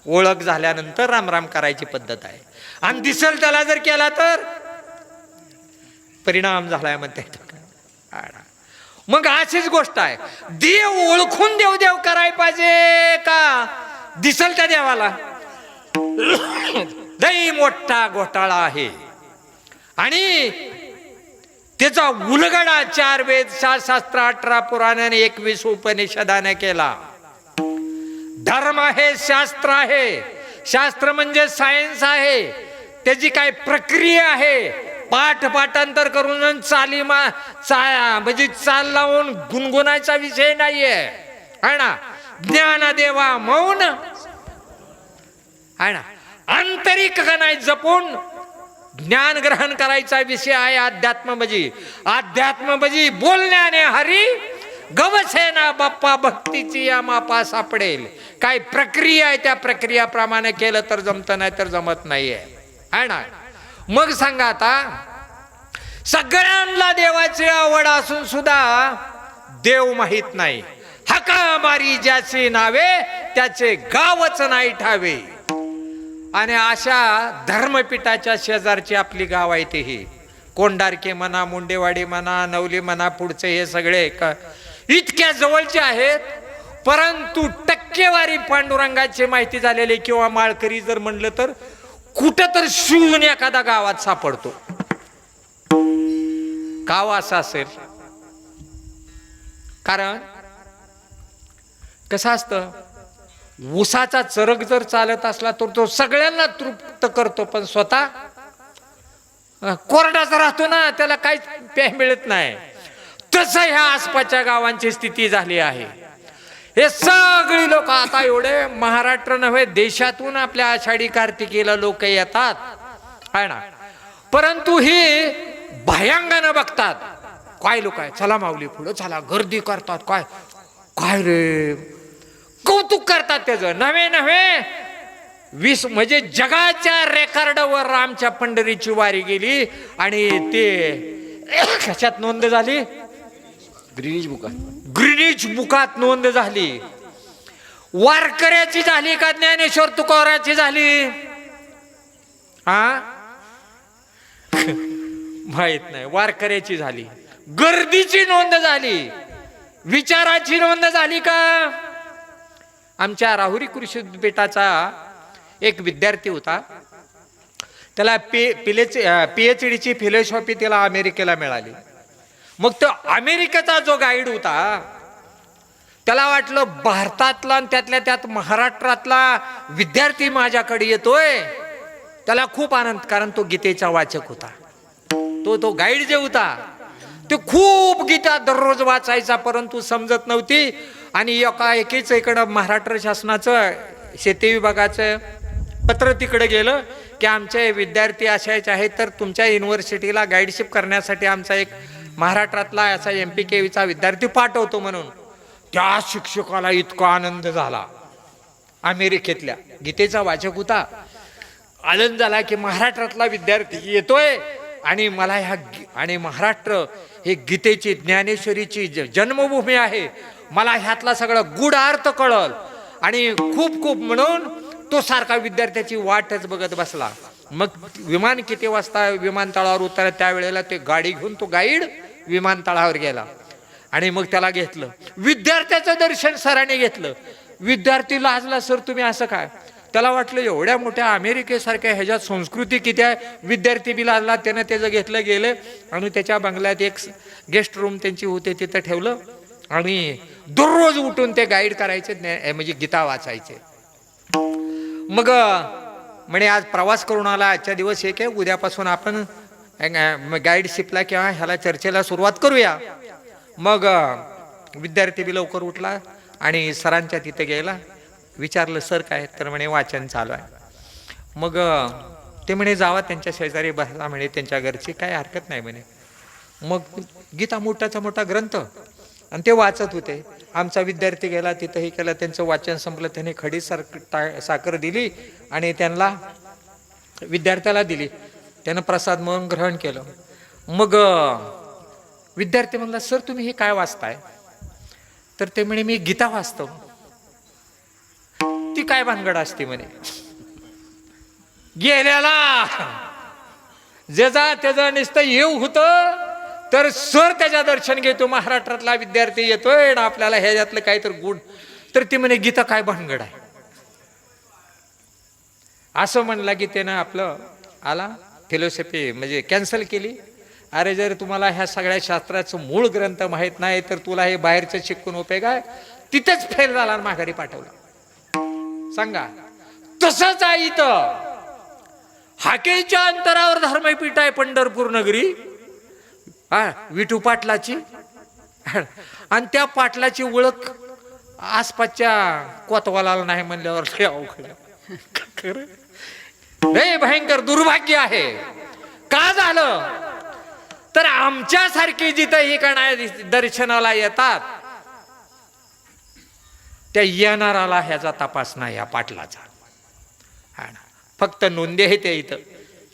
ओळख झाल्यानंतर राम राम करायची पद्धत आहे आणि दिसेल त्याला जर केला तर परिणाम झालाय म्हणते. मग अशीच गोष्ट आहे. देव ओळखून देव देव करायला पाहिजे का दिसेल त्या देवाला. लई मोठा घोटाळा आहे आणि त्याचा उलगडा 4 वेद 7 शास्त्र 18 पुराणाने 21 उपनिषदाने केला. धर्म हे शास्त्र आहे. शास्त्र म्हणजे सायन्स आहे. त्याची काय प्रक्रिया आहे. पाठ पाठांतर करून म्हणजे चाल लावून गुणगुणायचा विषय नाहीये है ना. ज्ञान देवा मौन है ना. आंतरिक नाही जपून ज्ञान ग्रहण करायचा विषय आहे अध्यात्म म्हणजे बोलण्याने हरी गवसेना बाप्पा भक्तीची या मापा सापडेल. काय प्रक्रिया आहे त्या प्रक्रियाप्रमाणे केलं तर जमतं नाही तर जमत नाहीये है ना. मग सांगा आता सगळ्यांना देवाची आवड असून सुद्धा देव माहित नाही. हका मारी ज्याचे नावे त्याचे गावच नाही ठावे. आणि अशा धर्मपीठाच्या शेजारची आपली गाव आहे ते ही कोंडारके म्हणा, मुंडेवाडी म्हणा, नवली म्हणा, पुढचे हे सगळे इतक्या जवळचे आहेत. परंतु टक्केवारी पांडुरंगाची माहिती झालेली किंवा माळकरी जर म्हणलं तर कुठं तर शून एखादा गावात सापडतो. गाव असं असेल कारण कसं असतं. ऊसाचा चरक जर चालत असला तर तो सगळ्यांना तृप्त करतो पण स्वतः कोरडाच राहतो ना. त्याला काहीच प्याय मिळत नाही. तसं ह्या आसपासच्या गावांची स्थिती झाली आहे. हे सगळी लोक आता एवढे महाराष्ट्र नव्हे देशातून आपल्या आषाढी कार्तिकीला लोक येतात आहे ना. परंतु ही भयांगानं बघतात. काय लोक आहे चला माऊली पुढं चला गर्दी करतात. काय काय रे कौतुक करतात त्याचं. नव्हे 20 म्हणजे जगाच्या रेकॉर्डवर आमच्या पंढरीची वारी गेली आणि ते कशात नोंद झाली. ग्रीनिच बुकात नोंद झाली. वारकऱ्याची झाली का ज्ञानेश्वर तुकोराची झाली माहित नाही. वारकऱ्याची झाली. गर्दीची नोंद झाली. विचाराची नोंद झाली का. आमच्या राहुरी कृषी विद्यापीठाचा एक विद्यार्थी होता. त्याला PhD ची फिलॉसॉफी त्याला अमेरिकेला मिळाली. मग तो अमेरिकेचा जो गाईड होता त्याला वाटलं भारतातला आणि त्यातल्या त्यात महाराष्ट्रातला विद्यार्थी माझ्याकडे येतोय. त्याला खूप आनंद कारण तो गीतेचा वाचक होता. तो गाईड जे होता ते खूप गीता दररोज वाचायचा, परंतु समजत नव्हती. आणि एकेच इकडं महाराष्ट्र शासनाचं शेती विभागाचं पत्र तिकडे गेलं की आमचे विद्यार्थी असायचे आहेत, तर तुमच्या युनिव्हर्सिटीला गाईडशिप करण्यासाठी आमचा एक महाराष्ट्रातला असा MPKVचा विद्यार्थी पाठवतो म्हणून. त्या शिक्षकाला इतका आनंद झाला, अमेरिकेतल्या गीतेचा वाचक होता, आनंद झाला की महाराष्ट्रातला विद्यार्थी येतोय आणि मला आणि महाराष्ट्र हे गीतेची ज्ञानेश्वरीची जन्मभूमी आहे, मला ह्यातला सगळा गूढ अर्थ कळल. आणि खूप खूप म्हणून तो सारखा विद्यार्थ्याची वाटच बघत बसला. मग विमान किती वाजता विमानतळावर उतरला त्यावेळेला ते गाडी घेऊन तो गाईड विमानतळावर गेला आणि मग त्याला घेतलं. विद्यार्थ्याचं दर्शन सरांनी घेतलं. विद्यार्थी लाजला, सर तुम्ही असं काय? त्याला वाटलं एवढ्या मोठ्या अमेरिकेसारख्या ह्याच्यात संस्कृती किती आहे. विद्यार्थी बी लाजला. त्यानं त्याचं घेतलं, गेलं आणि त्याच्या बंगल्यात एक गेस्ट रूम त्यांची होते तिथं ठेवलं आणि दररोज उठून ते गाईड करायचे, म्हणजे गीता वाचायचे. मग म्हणे आज प्रवास करून आला, आजच्या दिवस एक आहे, उद्यापासून आपण गाईडशिपला किंवा ह्याला चर्चेला सुरुवात करूया. मग विद्यार्थी बी लवकर उठला आणि सरांच्या तिथे गेला. विचारलं सर काय? तर म्हणे वाचन चालू आहे. मग ते म्हणे जावा त्यांच्या शेजारी बसला, म्हणे त्यांच्या घरची काय हरकत नाही म्हणे. मग गीता मोठाचा मोठा ग्रंथ आणि ते वाचत होते. आमचा विद्यार्थी गेला, तिथंही केलं, त्यांचं वाचन संपलं. त्याने खडी साखर दिली आणि त्यांना विद्यार्थ्याला दिली. त्यानं प्रसाद म्हणून ग्रहण केलं. मग विद्यार्थी म्हणला सर तुम्ही हे काय वाचताय? तर ते म्हणे मी गीता वाचतो. ती काय भानगड असते म्हणे. गेल्याला ज्याचा त्याचं नुसतं येऊ होतं तर सर त्याच्या दर्शन घेतो. महाराष्ट्रातला विद्यार्थी येतोय ना आपल्याला ह्याच्यातलं काहीतरी गुण, तर ती म्हणे गीता काय भानगड आहे असं म्हणला की त्यानं आपलं आला फिलॉसॉफी म्हणजे कॅन्सल केली. अरे जर तुम्हाला ह्या सगळ्या शास्त्राचं मूळ ग्रंथ माहीत नाही तर तुला हे बाहेरचं शिकून उपयोग आहे. तिथेच फेल झाला, माघारी पाठवला. सांगा. तसंच आहे इथं. हाकेच्या अंतरावर धर्मपीठ आहे पंढरपूर नगरी, विठू पाटलाची, आणि त्या पाटलाची ओळख आसपासच्या कोतवालाला नाही म्हणल्यावर अवघड. लय भयंकर दुर्भाग्य आहे. का झालं तर आमच्यासारखी जिथं ही काय दर्शनाला येतात त्या येणाराला ह्याचा तपास नाही या पाटलाचा. फक्त नोंदी आहे त्या इथं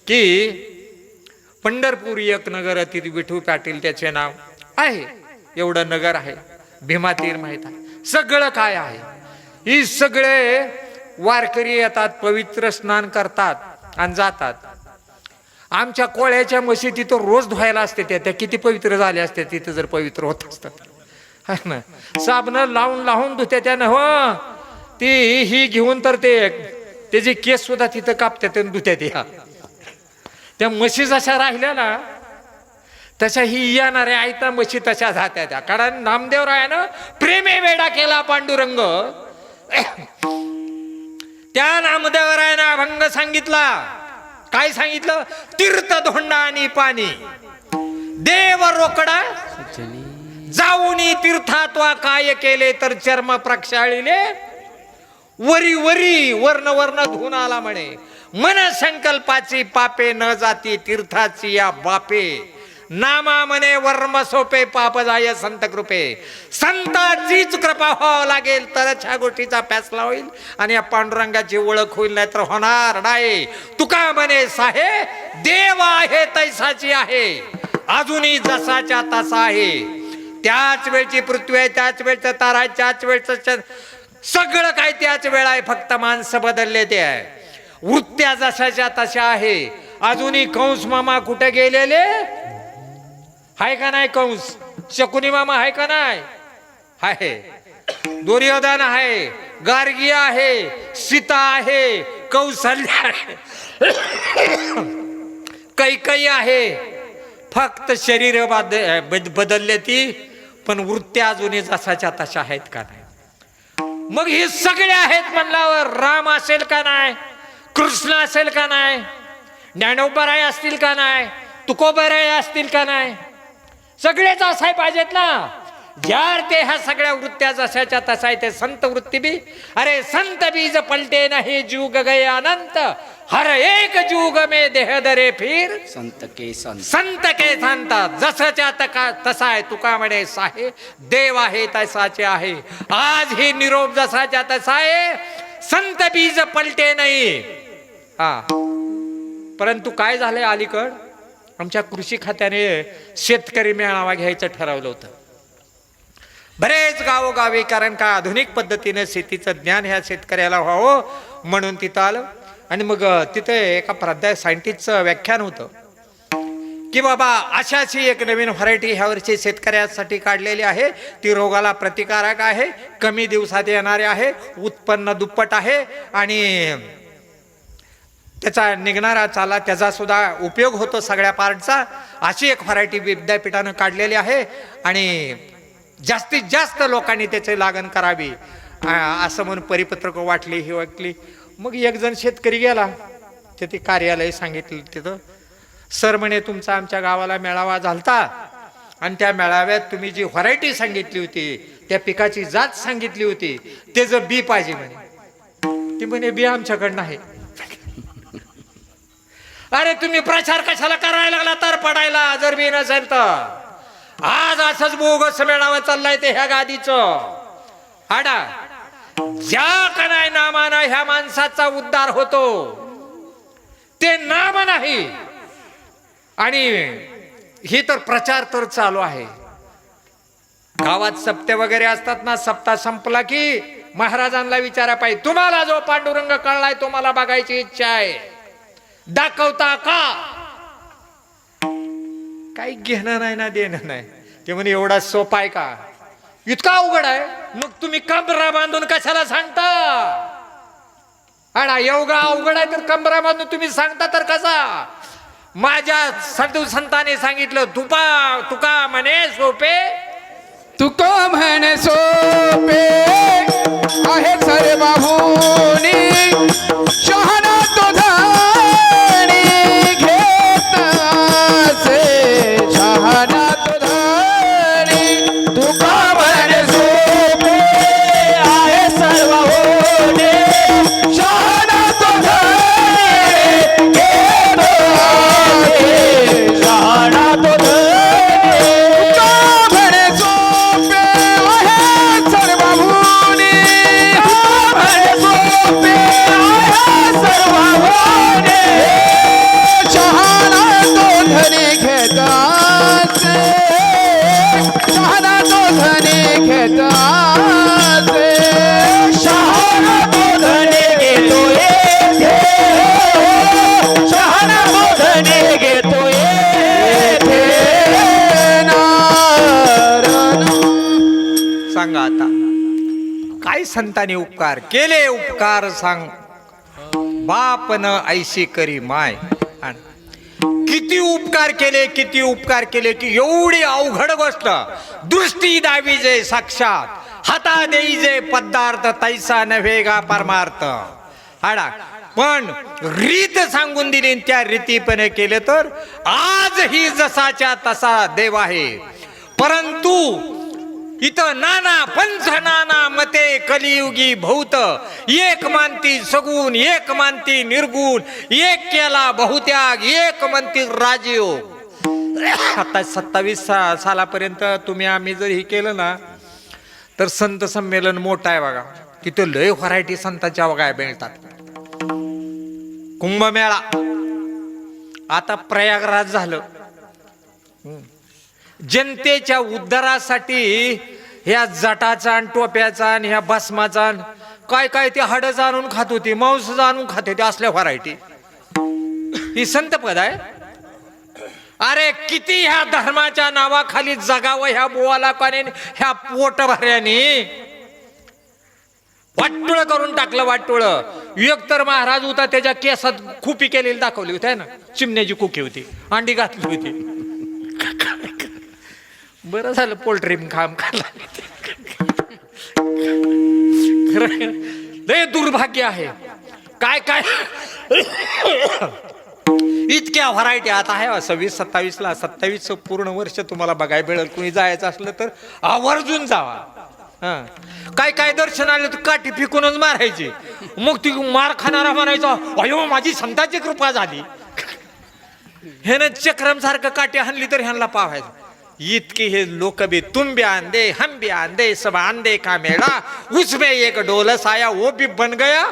की पंढरपूर एक नगर अति विठू पाटील त्याचे नाव आहे, एवढं नगर आहे. भीमातीर माहित आहे, सगळं काय आहे. ही सगळे वारकरी येतात, पवित्र स्नान करतात आणि जातात. आमच्या कोळ्याच्या म्हशी तिथं रोज धुवायला असते, त्या किती पवित्र झाल्या असते तिथं जर पवित्र होत असतात ना. साबण लावून लावून धुत्या त्यानं. हो ती ही घेऊन तर त्याचे केस सुद्धा तिथं कापतात आणि धुत्या. त्या म्हशी जशा राहिल्या ना तशा ही येणाऱ्या आयता म्हशी तशा जात्या त्या. कारण नामदेवरायानं प्रेमे वेडा केला पांडुरंग. त्या नामदेवरायानं अभंग सांगितला. काय सांगितलं? तीर्थ धोंडा आणि पाणी देव रोकडा जाऊनी तीर्थात्वा काय केले तर चर्म प्रक्षाळीले वरी वरी वर्ण वर्ण धुवून आला म्हणे. मन संकल्पाची पापे न जाती तीर्थाची या बापे नामा म्हणे वर्म सोपे पाप जाय संत कृपे. संतांचीच कृपा व्हावं लागेल तरच ह्या गोष्टीचा फैसला होईल आणि या पांडुरंगाची ओळख होईल, नाही तर होणार नाही. तुका म्हणे साहे देव आहे तैसाची आहे अजूनही जसाच्या तसा आहे. त्याच वेळची पृथ्वी आहे, त्याच वेळचं तारा आहे, त्याच वेळचं सगळं काय त्याच वेळ आहे. फक्त माणसं बदलले ते आहे. वृत्त्या जशाच्या तशा आहे. अजूनही कंस मामा कुठे गेलेले हाय का नाही? कंस शकुनी मामा हाय का नाही? आहे. दुर्योधन आहे, गार्गी आहे, सीता आहे, कौशल्य आहे, कैकई आहे. फक्त शरीर बदलले ती, पण वृत्त्या अजूनही जसाच्या तशा आहेत का नाही? मग हे सगळे आहेत म्हणल्यावर राम असेल का नाही? कृष्ण असेल का नाही? ज्ञानोबराय असतील का नाही? तुकोबराय असतील का नाही? सगळेच असाय पाहिजेत ना. ज्यार ते ह्या सगळ्या वृत्त्या जशाच्या तसाय ते संत वृत्ती बी. अरे संत बीज पलटे नाही जुग गए अनंत, हर एक जुग में देह दरे फिर संत के संत. संत के संत. जसच्या तसा आहे तुका म्हणे साहे, देव आहे तसाचे आहे. आज ही निरोप जसाच्या तसा आहे, संत बीज पलटे नाही. हा, परंतु काय झालंय अलीकड आमच्या कृषी खात्याने शेतकरी मेळावा घ्यायचं ठरवलं होतं. बरेच गावोगावी, कारण का आधुनिक पद्धतीने शेतीचं ज्ञान ह्या शेतकऱ्याला व्हावं म्हणून तिथं आलं. आणि मग तिथे एका प्राध्याय सायंटिस्टचं व्याख्यान होतं की बाबा अशाची एक नवीन व्हरायटी ह्या वर्षी शेतकऱ्यासाठी काढलेली आहे. ती रोगाला प्रतिकारक आहे, कमी दिवसात येणारे आहे, उत्पन्न दुप्पट आहे आणि त्याचा निघणारा चाला त्याचा सुद्धा उपयोग होतो सगळ्या पार्टचा. अशी एक व्हरायटी विद्यापीठानं काढलेली आहे आणि जास्तीत जास्त लोकांनी त्याची लागण करावी असं म्हणून परिपत्रक वाटली ही वाटली. मग एक जण शेतकरी गेला, ते कार्यालय सांगितलं तिथं. सर म्हणे तुमचा आमच्या गावाला मेळावा झालता आणि त्या मेळाव्यात तुम्ही जी व्हरायटी सांगितली होती, त्या पिकाची जात सांगितली होती, त्याचं बी पाहिजे म्हणे. ती म्हणे बी आमच्याकडनं आहे. अरे तुम्ही प्रचार कशाला करायला लागला तर पडायला, जर बी नसेल तर. आज असंच बोगस मेळावा चाललाय ते ह्या गादीचं. हाडा ज्या कणाय नामानं ह्या माणसाचा उद्धार होतो ते नाम नाही. आणि ही तर प्रचार तर चालू आहे. गावात सप्ते वगैरे असतात ना, सप्ताह संपला की महाराजांना विचारा पाहिजे, तुम्हाला जो पांडुरंग कळलाय तो मला बघायची इच्छा आहे, दाखवता का? काही घेणं नाही ना देणं नाही. ते म्हणे एवढा सोपा आहे का? इतका अवघड आहे. मग तुम्ही कंबरा बांधून कशाला सांगता? आणि एवढा अवघड आहे तर कंबरा बांधून तुम्ही सांगता तर कसा? माझ्या साधू संतांनी सांगितलं, तुका म्हणे सोपे, तुका म्हणे सोपे आहे सर्व भूनी, शहाणा तो धनी घेत असे, शहाणा तो धनी. तुका म्हणे सोपे आहे सर्व भूनी, शहाणा तो धनी घेत असे, शहाणा तो धनी. तुका म्हणे सोपे आहे सर्व भूनी, म्हणे सोपे आहे सर्व भूनी, शहाणा तो धनी घेत असे, शहाणा तो धनी घेत असे, शहाणा तो धनी घेतो येथे, शहाणा तो धनी घेतो येथे नारण. सांगा आता काय संतांनी उपकार केले? उपकार सांग. बाप न ऐशी करी माय. किती उपकार केले, किती उपकार केले की एवढी अवघड गोष्ट दृष्टी दावी जे साक्षात, हाता देई जे पदार्थ, तैसा नव्हे गा परमार्थ. हाडा पण रीत सांगून दिली, त्या रीतीपणे केले तर आजही जसाच्या तसा देव आहे. परंतु इथं नाना पंथ नाना मते कलियुगी भूत, एक मानती सगुण, एक मानती निर्गुण, एक केला बहुत्याग, एक मानती राजयोग. आता 27 सालापर्यंत तुम्ही आम्ही जर हे केलं ना तर संत संमेलन मोठं आहे बघा. तिथं लय व्हरायटी संतांच्या बघायला मिळतात. कुंभमेळा आता प्रयागराज झालं. जनतेच्या उद्धारासाठी ह्या जटाचा आणि टोप्याचा आणि ह्या भस्माचा काय काय ते हाडं जाणून खात होती, मांस जाणून खात होती, असल्या व्हरायटी. ही संत पद आहे. अरे किती ह्या धर्माच्या नावाखाली जगावं ह्या बोवाला काने, ह्या पोट भऱ्याने वाटुळ करून टाकलं. वाटुळ एक तर महाराज होता, त्याच्या केसात खुपी केलेली दाखवली होती ना, चिमण्याची कुकी होती, अंडी घातली होती. बरं झालं पोल्ट्री काम खाल्ला. लय दुर्भाग्य आहे. काय काय इतक्या व्हरायटी आता आहे 26-27ला 27 पूर्ण वर्ष तुम्हाला बघायला मिळेल. कुणी जायचं असलं तर आवर्जून जावा. काय काय दर्शन आलं तर काठी फिकूनच मारायची. मग ती मार खाणारा म्हणायचा अयो माझी संतांची कृपा झाली. ह्यानं चक्रम सारखं काठी हाणली तर ह्यांना पाहायचं. इतके हे लोक भी तुम भी आंदे हम भी आंदे सब आंदे का मेळा उसमें एक डोल साया वो भी बन गया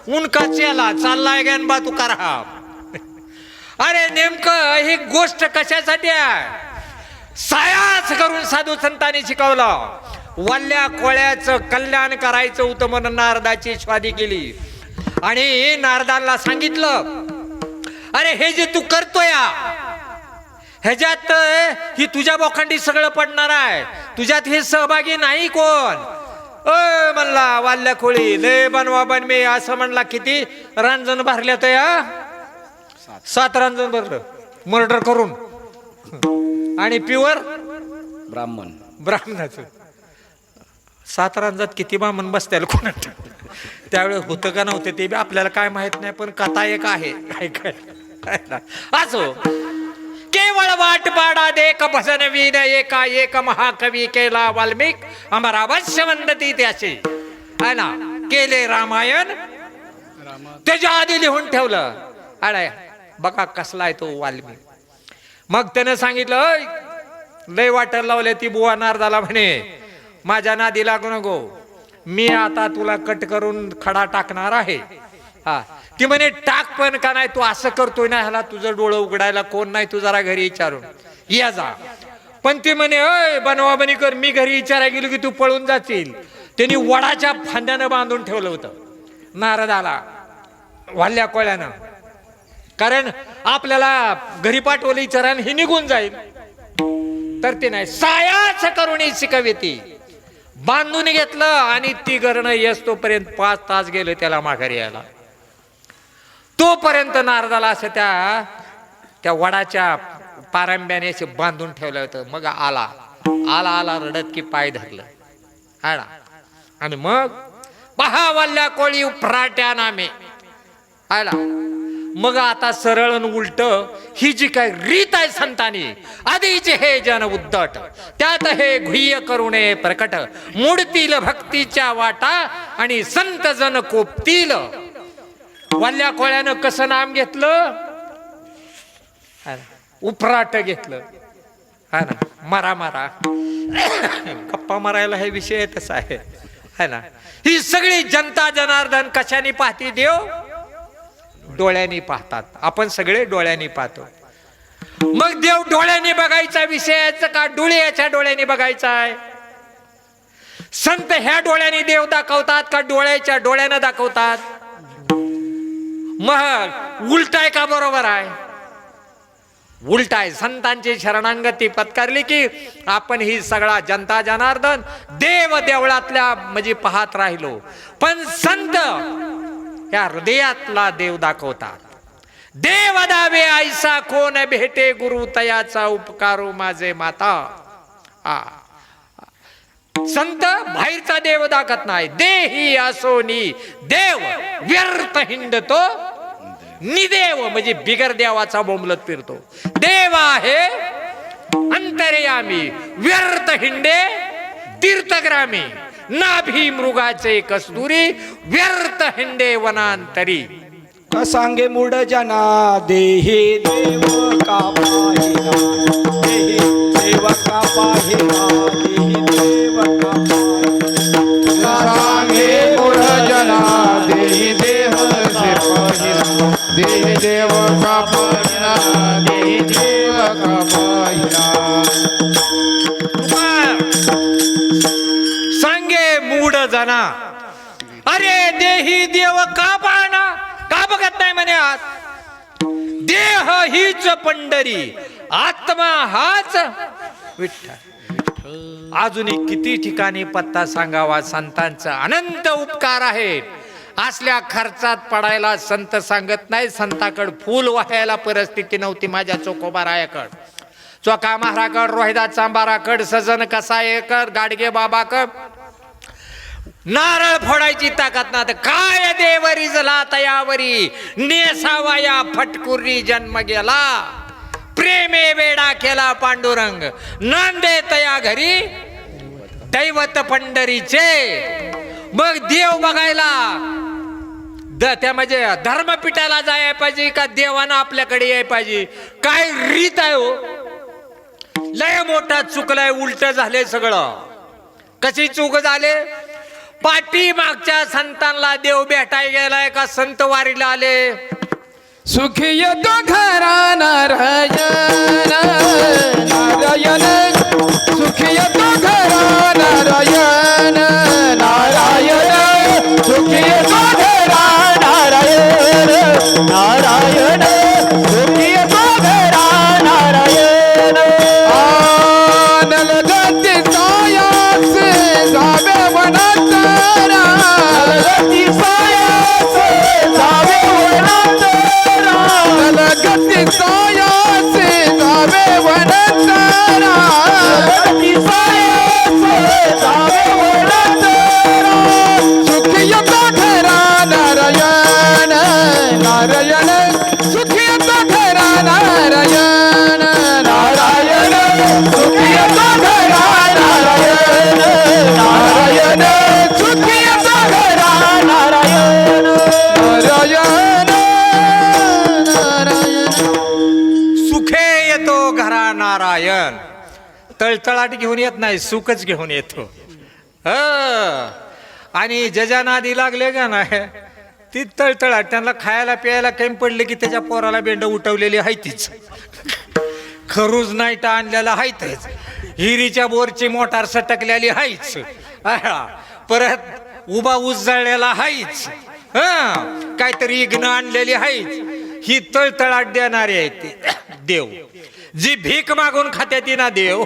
उनका चेला चाललाय गणबा तुकाराम. अरे नेमकं ही गोष्ट कशासाठी आहे? सायाच करून साधू संतांनी शिकवलं. वल्ल्या कोळ्याचं कल्याण करायचं होतं म्हणून नारदाची स्वादी केली आणि नारदांना सांगितलं अरे हे जे तू करतोय ह्याच्यात ही तुझ्या बोखंडी सगळं पडणार आहे. तुझ्यात हे सहभागी नाही कोण. म्हणला वाल्ल्या खोळी लय बनवा बन मी असं म्हणला. किती रांजण भरल्या तर 7 रांजण भरलं मर्डर करून. आणि प्युअर ब्राह्मणाचं 7 रांजात किती ब्राह्मण बसत्याला कोण त्यावेळेस होतं का नव्हतं ते बी आपल्याला काय माहित नाही. पण कथा एक आहे असो. केवळ वाट पाडा देख भजन वीर एका एक महाकवी केला वाल्मिक आम्हाला अवश्य वंदती त्याचे आहे ना. केले रामायण त्याच्या आधी लिहून ठेवलं. अरे बघा कसला आहे तो वाल्मिक. मग त्यानं सांगितलं लय वाटर लावले. ती बुवा नारदाला म्हणे माझ्या नादी लागू नको मी आता तुला कट करून खडा टाकणार आहे. हा ती म्हणे टाक पण का नाही तू असं करतोय ना ह्याला तुझं डोळं उघडायला कोण नाही तू जरा घरी विचारून या जा. पण ती म्हणे अय बनवा बनी कर मी घरी विचारायला गेलो की तू पळून जाशील. त्यांनी वडाच्या फांद्यानं बांधून ठेवलं होतं नारदाला वाल्ल्या कोळ्यानं. कारण आपल्याला घरी पाठवलं विचारायला हे निघून जाईल तर ते नाही. सायाच करून शिकविती बांधून घेतलं आणि ती गरणं येस तोपर्यंत 5 तास गेले त्याला माघारी यायला. तोपर्यंत नारदाला असं त्या वडाच्या पारंब्याने असे बांधून ठेवलं होतं. मग आला आला आला रडत की पाय धरलं आला. आणि मग पहा वल्ल्या कोळी फराट्या नामे आला. मग आता सरळ उलट ही जी काय रीत आहे संतांनी आधीचे हे जन उद्धट त्यात हे गुह्य करुणे प्रकट मोडतील भक्तीच्या वाटा आणि संत जन कोपतील. वल्ल्या कोळ्यानं कसं नाम घेतलं? उफराट घेतलं हा ना. मारा मारा गप्पा मारायला हे विषय तसा आहे है ना. ही सगळी जनता जनार्दन कशाने पाहती? देव डोळ्यांनी पाहतात. आपण सगळे डोळ्यांनी पाहतो. मग देव डोळ्यांनी बघायचा विषयाचं का डोळ्याच्या डोळ्यांनी बघायचा आहे? संत ह्या डोळ्यांनी देव दाखवतात का डोळ्याच्या डोळ्यानं दाखवतात? मग उलट आहे का बरोबर आहे? उलट आहे. संतांची शरणांगती पत्कारली की आपण ही सगळा जनता जनार्दन देव देवळातल्या म्हणजे पाहत राहिलो. पण संत या हृदयातला देव दाखवतात. देव दावे ऐसा कोण भेटे गुरु तयाचा उपकारो माझे माता. संत बाहेरचा देव दाखवत नाही. देही असोनी देव व्यर्थ हिंडतो निदेव म्हणजे बिगर देवाचा बोंबलत फिरतो. देव आहे अंतर्यामी व्यर्थ हिंडे तीर्थग्रामी. नाभी मृगाचे कस्तुरी व्यर्थ हिंडे वनांतरी. सांगे मूड जना देही देव का पाहिना देही देव का पाहिना देही देव का पाहिना. सांगे मूढ जना देही देव से पाहिना देही देव का पाहिना देही देव का पाहिना. सांगे मूड जना अरे देही देव का पाहना का बघत नाही म्हणे. आज देह हीच पंढरी आत्मा हाच विठ्ठल. अजूनही किती ठिकाणी पत्ता सांगावा. संतांचा अनंत उपकार आहेत. असल्या खर्चात पडायला संत सांगत नाही. संताकड फूल वाहायला परिस्थिती नव्हती माझ्या चोकोबारायाकड. चोका महाराकड रोहिदास चांबाराकड सजन कसायकड गाडगे बाबाकड नारळ फोडायची ताकद ना तर काय देवरी जला तयावरी नेसावा या फटकुरी जन्म गेला प्रेमे वेडा केला पांडुरंग नांदे तया घरी दैवत पंढरीचे. मग देव बघायला त्या म्हणजे धर्मपीठाला जायला पाहिजे का देवानं आपल्याकडे यायला पाहिजे? काय रीत आहे हो? लय मोठा चुकलाय, उलट झाले सगळं. कशी चूक झाले? पाठी मागच्या संतांना देव भेटाय गेलाय का संत वारीला आले? सुखी येतो घरा नारायण नारायण सुखी येतो घरा नारायण नारायण सुखी येतो घरा नारायण नारायण सुखी येतो घरा नारायण. नलगती सायास जावे वनात नलगती सायास जावे वनात नलगती सायास जावे वनात नलगती सायास जावे वनात सुखी येतो घरा नारायण नारायण सुखी येतो घरा नारायण नारायण सुखी येतो घरा नारायण नारायण सुखी येतो घरा नारायण नारायण नारायण. सुखे येतो घरा नारायण. तळतळाट घेऊन येत नाही, सुखच घेऊन येतो. आणि ज्याच्या नादी लागले का नाही ती तळतळाट, त्यांना खायला प्यायला कमी पडले की त्याच्या पोराला बेंड उठवलेली आहे तीच. खरूज नाईट आणलेला आहेच, हिरीच्या बोरची मोटार सटकलेली आहेच, परत उभा उजळलेला आहेच, काहीतरी इग्न आणलेली आहेच. ही तळतळाट देणारी आहे ती देव. जी भीक मागून खात्या ती ना देव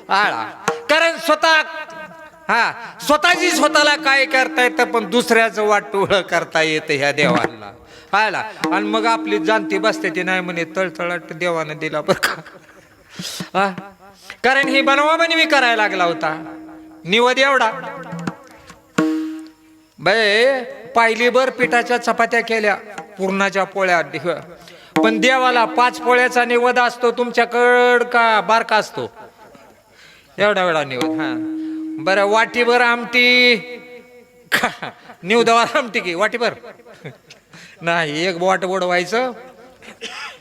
आळा. कारण स्वतःची स्वतःला काय करता येतं पण दुसऱ्याचं वाटोळ करता येतं ह्या देवाला आला. आणि मग आपली जाणती बसते ती नाही म्हणे तळतळाट देवानं दिला बरं का. कारण ही बनवा बनवी करायला लागला होता. निवद एवढा बाय पाहिली बर पिठाच्या चपात्या केल्या पुरणाच्या पोळ्या, पण देवाला 5 पोळ्याचा निवद असतो. तुमच्याकड का बारका असतो? एवढा एवढा निवद. हा बरं वाटीभर आमटी निवदावर आमटी की वाटीभर नाही, एक बोट बुडवायचं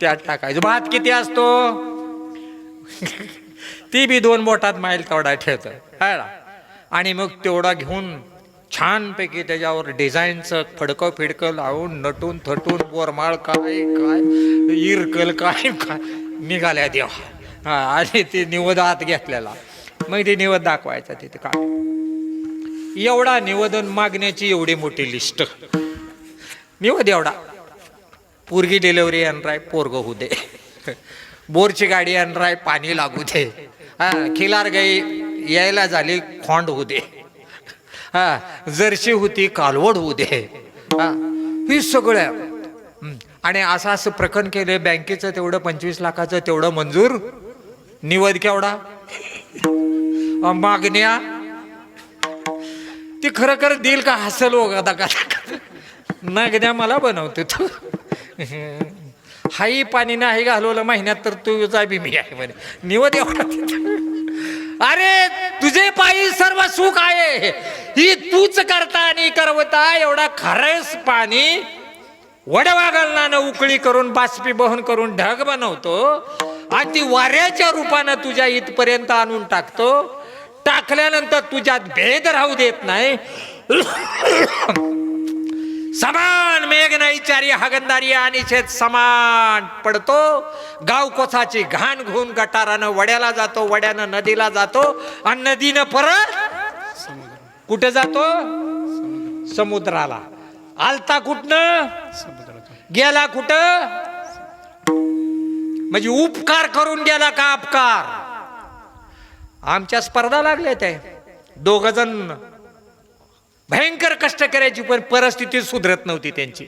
त्यात टाकायचं. भात किती असतो? ती बी 2 बोटात माईल तेवढा ठेवतं. आणि मग तेवढा घेऊन छानपैकी त्याच्यावर डिझाईनचं फडकं फिडकं लावून नटून थटून बोरमाळ काय काय इरकल काय काय निघाल्या देवा. आणि ते निवद हात घेतलेला. मग ते निवद दाखवायचा तिथे काय. एवढा निवेदन मागण्याची एवढी मोठी लिस्ट. निवद एवढा. पोरगी डिलिव्हरी आणराय पोरग होऊ दे, बोरची गाडी आणराय पाणी लागू दे, खिलार गाई यायला झाली खोंड होऊ दे, जर्शी होती कालवड होऊ दे, ही सगळ्या. आणि असं असं प्रकरण केलं. बँकेचं तेवढं 25 लाखाचं तेवढं मंजूर. निवद केवढा? मागण्या ती खरं खर देईल का? हसल वगैरे का नागद्या मला बनवते तू. हाही पाणी नाही घालवलं महिन्यात तर तुझा बी मी आहे म्हणे. निवद एवढा. अरे तुझे पायी सर्व सुख आहे, ही तूच करता आणि करवता. एवढा खरंच पाणी वडवा गलनानं उकळी करून बाष्पीभवन करून ढग बनवतो आणि ती वाऱ्याच्या रूपानं तुझ्या इथपर्यंत आणून टाकतो. टाकल्यानंतर तुझ्यात भेद राहू देत नाही. समान मेघ नाही चारी हागंदारी आणि शेत समान पडतो. गाव कोसाची घाण घेऊन गटारानं वड्याला जातो, वड्यानं नदीला जातो आणि नदीनं परत कुठे जातो? समुद्राला. आलता कुठनं? गेला कुठं? म्हणजे उपकार करून गेला का अपकार? आमच्या स्पर्धा लागल्या त्या. 2 जण भयंकर कष्ट करायची पण परिस्थिती सुधरत नव्हती त्यांची.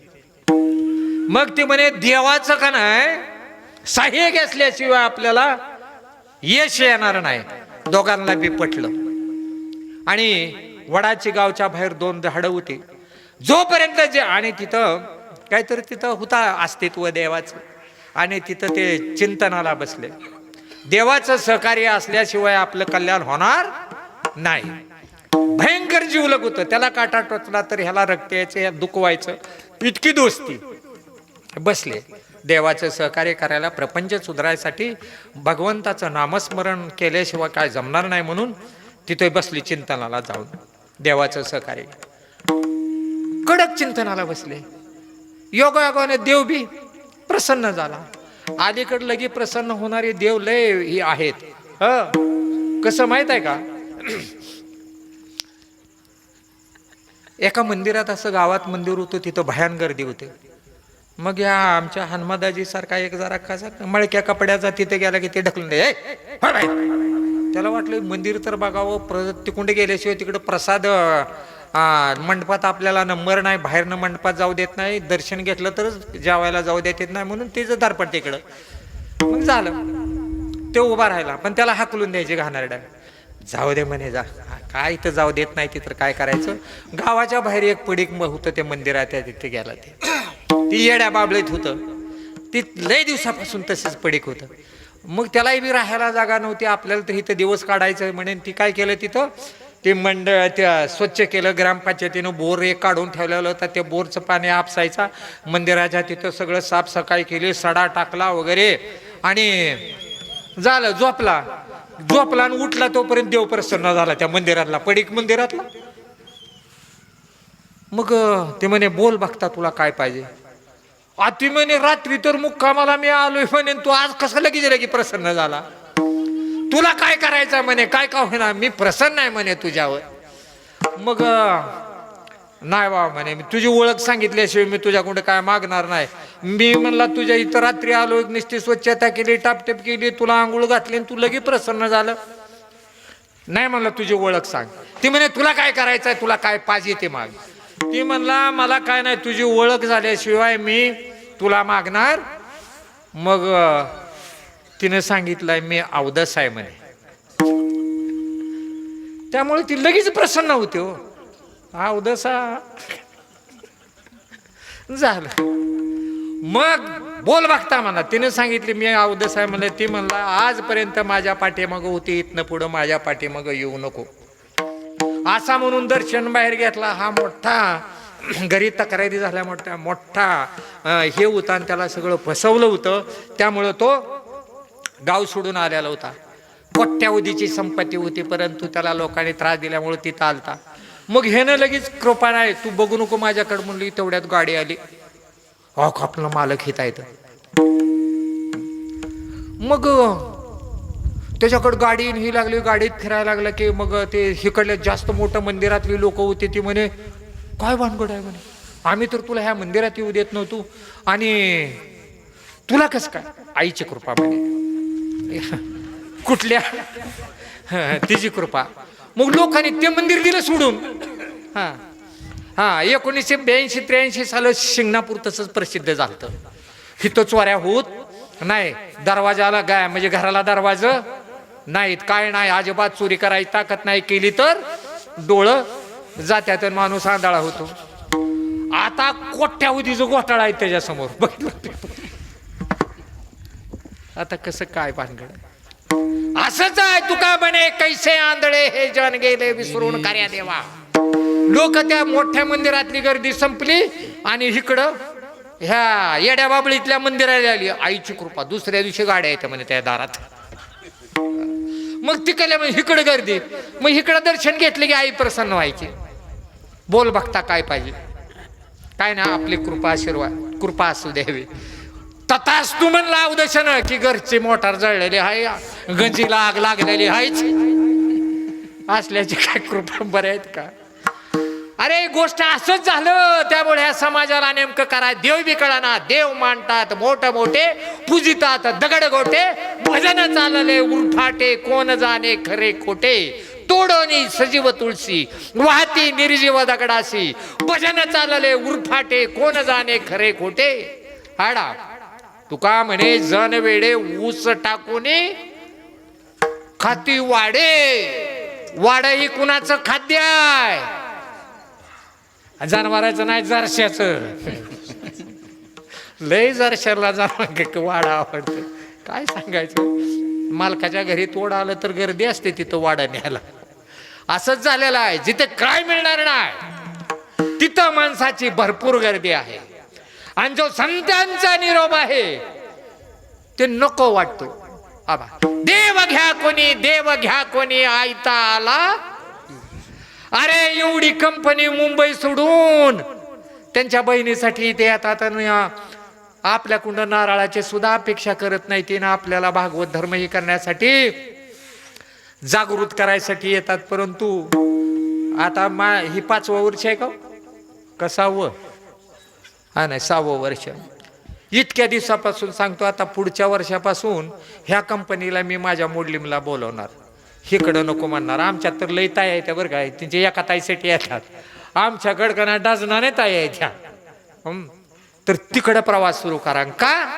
मग ती म्हणे देवाचं का नाही सहाय्य घेतल्याशिवाय आपल्याला यश येणार नाही. दोघांना बी पटलं आणि वडाची गावच्या बाहेर 2 झाडं होती. जोपर्यंत जे आणि तिथं काहीतरी तिथं होता अस्तित्व देवाचं आणि तिथं ते चिंतनाला बसले. देवाचं सहकार्य असल्याशिवाय आपलं कल्याण होणार नाही. भयंकर जीवलग होतं. त्याला काटा टोचला तर ह्याला रक्त यायचं, ह्या दुखवायचं, इतकी दोस्ती. बसले देवाचं सहकार्य करायला, प्रपंच सुधारायसाठी भगवंताचं नामस्मरण केल्याशिवाय काय जमणार नाही म्हणून तिथे बसली चिंतनाला जाऊन. देवाचं सहकार्य कडक चिंतनाला बसले. योगायोगाने देव बी प्रसन्न झाला. अलीकडे लगी प्रसन्न होणारे देव लय ही आहेत. कसं माहित आहे का, एका मंदिरात, असं गावात मंदिर होतं, तिथं भयान गर्दी होते. मग या आमच्या हनुमादाजी सारखा एक जरा कसा मळक्या कपड्याचा तिथे गेला की ते ढकलून दे. त्याला वाटलं मंदिर तर बघावं, तिकडे गेल्याशिवाय तिकडे प्रसाद मंडपात आपल्याला नंबर नाही, बाहेरनं मंडपात जाऊ देत नाही, दर्शन घेतलं तरच जेवायला जाऊ देत येत नाही म्हणून तिचं धारपड तिकडं. मग झालं ते उभा राहिला, पण त्याला हाकलून द्यायचे घाणारड्या. जाऊ दे म्हणे, जा काय इथं जाऊ देत नाही तिथं काय करायचं. गावाच्या बाहेर एक पडीक होतं ते मंदिरात, तिथे गेला. ती येड्या बाबळीत होतं, ती लय दिवसापासून तसंच पडीक होतं. मग त्यालाही बी राहायला जागा नव्हती, आपल्याला तर इथं दिवस काढायचं म्हणून ती काय केलं, तिथं ते मंडळ त्या स्वच्छ केलं. ग्रामपंचायतीनं बोर एक काढून ठेवलेलं होतं, त्या बोरचं पाणी आपसायचा. मंदिराच्या तिथं सगळं साफसफाई केली, सडा टाकला वगैरे आणि झालं. झोपला आणि उठला तोपर्यंत देव प्रसन्न झाला त्या मंदिरातला, पडीक मंदिरातला. मग ते म्हणे, बोल बघता तुला काय पाहिजे. अति म्हणे, रात्री तर मुक्कामाला मी आलोय म्हणे, तू आज कसं लगी प्रसन्न झाला. तुला काय करायचं म्हणे, काय का होईना मी प्रसन्न आहे म्हणे तुझ्यावर. मग नाही बाबा म्हणे, मी तुझी ओळख सांगितल्याशिवाय मी तुझ्याकडे काय मागणार नाही. मी म्हणला तुझ्या इथं रात्री आलो, नुसती स्वच्छता केली, टापटेप केली, तुला आंघोळ घातली, तू लगे प्रसन्न झालं. नाही म्हणला तुझी ओळख सांग. ती म्हणे, तुला काय करायचंय, तुला काय पाहिजे ते माग. ती म्हणला, मला काय नाही, तुझी ओळख झाल्याशिवाय मी तुला मागणार. मग तिने सांगितलंय मी अवधस आहे म्हणे. त्यामुळे ती लगेच प्रसन्न होते. हो अवधसा झालं. मग बोल बघता मला. तिने सांगितले मी अवधस आहे म्हणलं. ती म्हणला, आजपर्यंत माझ्या पाठीमागं होती, इथनं पुढं माझ्या पाठीमागं येऊ नको. असा म्हणून दर्शन बाहेर घेतला. हा मोठा घरी तक्रारी झाल्या, मोठा हे होता आणि त्याला सगळं फसवलं होतं. त्यामुळं तो गाव सोडून आलेला होता. कोट्यावधीची संपत्ती होती, परंतु त्याला लोकांनी त्रास दिल्यामुळे तिथं आलता. मग हेनं लगेच कृपा नाही, तू बघू नको माझ्याकडे म्हणली. तेवढ्यात गाडी आली. आपलं मालक हिता येतं. मग त्याच्याकडे गाडी ही लागली, गाडीत फिरायला लागला की मग ते हिकडल्या जास्त मोठं मंदिरातली लोक होती. ती म्हणे, काय भानगड आहे म्हणे, आम्ही तर तुला ह्या मंदिरात येऊ देत नव्हतो आणि तुला कसं काय. आईची कृपा म्हणे. कुठल्या तिची कृपा. मग लोकांनी ते मंदिर दिलं सोडून. 1982-83 साल शिंगणापूर तसंच प्रसिद्ध झालं. इथं चोऱ्या होत नाही, दरवाजाला गाय म्हणजे घराला दरवाजा नाहीत, काय नाही, अजिबात चोरी करायची ताकद नाही. केली तर डोळं जात्यात, माणूस आंधळा होतो. आता कोट्यावधीचं घोटाळा आहे त्याच्यासमोर. बघितलं आता कसं काय भानगड. असंच आहे. तुका म्हणे, कैसे आंधळे हे जन गेले विसरून कार्या देवा. लोक त्या मोठ्या मंदिरातली गर्दी संपली आणि इकडं ह्या येड्या बाबळीतल्या मंदिराला आली. आईची कृपा. दुसऱ्या दिवशी गाड्या येत्या म्हणे त्या दारात. मग तिकडल्या म्हणजे इकडं गर्दी. मग इकडं दर्शन घेतले की आई प्रसन्न व्हायची. बोल बघता काय पाहिजे. काय ना, आपली कृपा आशीर्वाद कृपा असू द्यावी. तथाच तू म्हणला उदशन की घरची मोटार जळलेली आहे, गंजीला आग लागलेली आहेच. असल्याची काय कृपा बरे आहेत का. अरे गोष्ट असंच झालं. त्यामुळे ह्या समाजाला नेमकं कराय देव बी कळाना. देव मांडतात मोठ मोठे, पूजितात दगड गोटे, भजन चालले उरफाटे, कोण जाणे खरे खोटे. तोडोनी सजीव तुळशी, वाहती निर्जीव दगडाशी, भजन चालले उरफाटे, कोण जाणे खरे खोटे. हाडा तुका म्हणे, जन वेडे ऊस टाकून खाती वाडे. वाडा ही कुणाचं खाद्य आहे? जनावरांचं नाही, जरशाचं. लय जरशाला जनावर वाडा आवडतं. काय सांगायचं, मालकाच्या घरी तोड आलं तर गर्दी असते तिथं वाडा न्यायला. असंच झालेलं आहे. जिथे काय मिळणार नाही तिथं माणसाची भरपूर गर्दी आहे. आणि जो संतांचा निरोप आहे ते नको वाटतो. आबा देव घ्या कोणी, देव घ्या कोणी, आयता आला. अरे एवढी कंपनी मुंबई सोडून त्यांच्या बहिणीसाठी इथे येतात आणि आपल्याकडून नारळाची सुद्धा अपेक्षा करत नाही. तिनं आपल्याला भागवत धर्म ही करण्यासाठी जागृत करायसाठी येतात. परंतु आता ही 5वं वर्ष आहे का 6वं? हा नाही 6वं वर्ष. इतक्या दिवसापासून सांगतो, आता पुढच्या वर्षापासून ह्या कंपनीला मी माझ्या मोडलीमला बोलवणार. इकडं नको म्हणणार. आमच्यात तर लई ताई आहेत बरं काय, तिचे एका ताईसाठी येतात. आमच्या गडकना डझनाने ताई आहेत ह्या. तर तिकडं प्रवास सुरू करा. का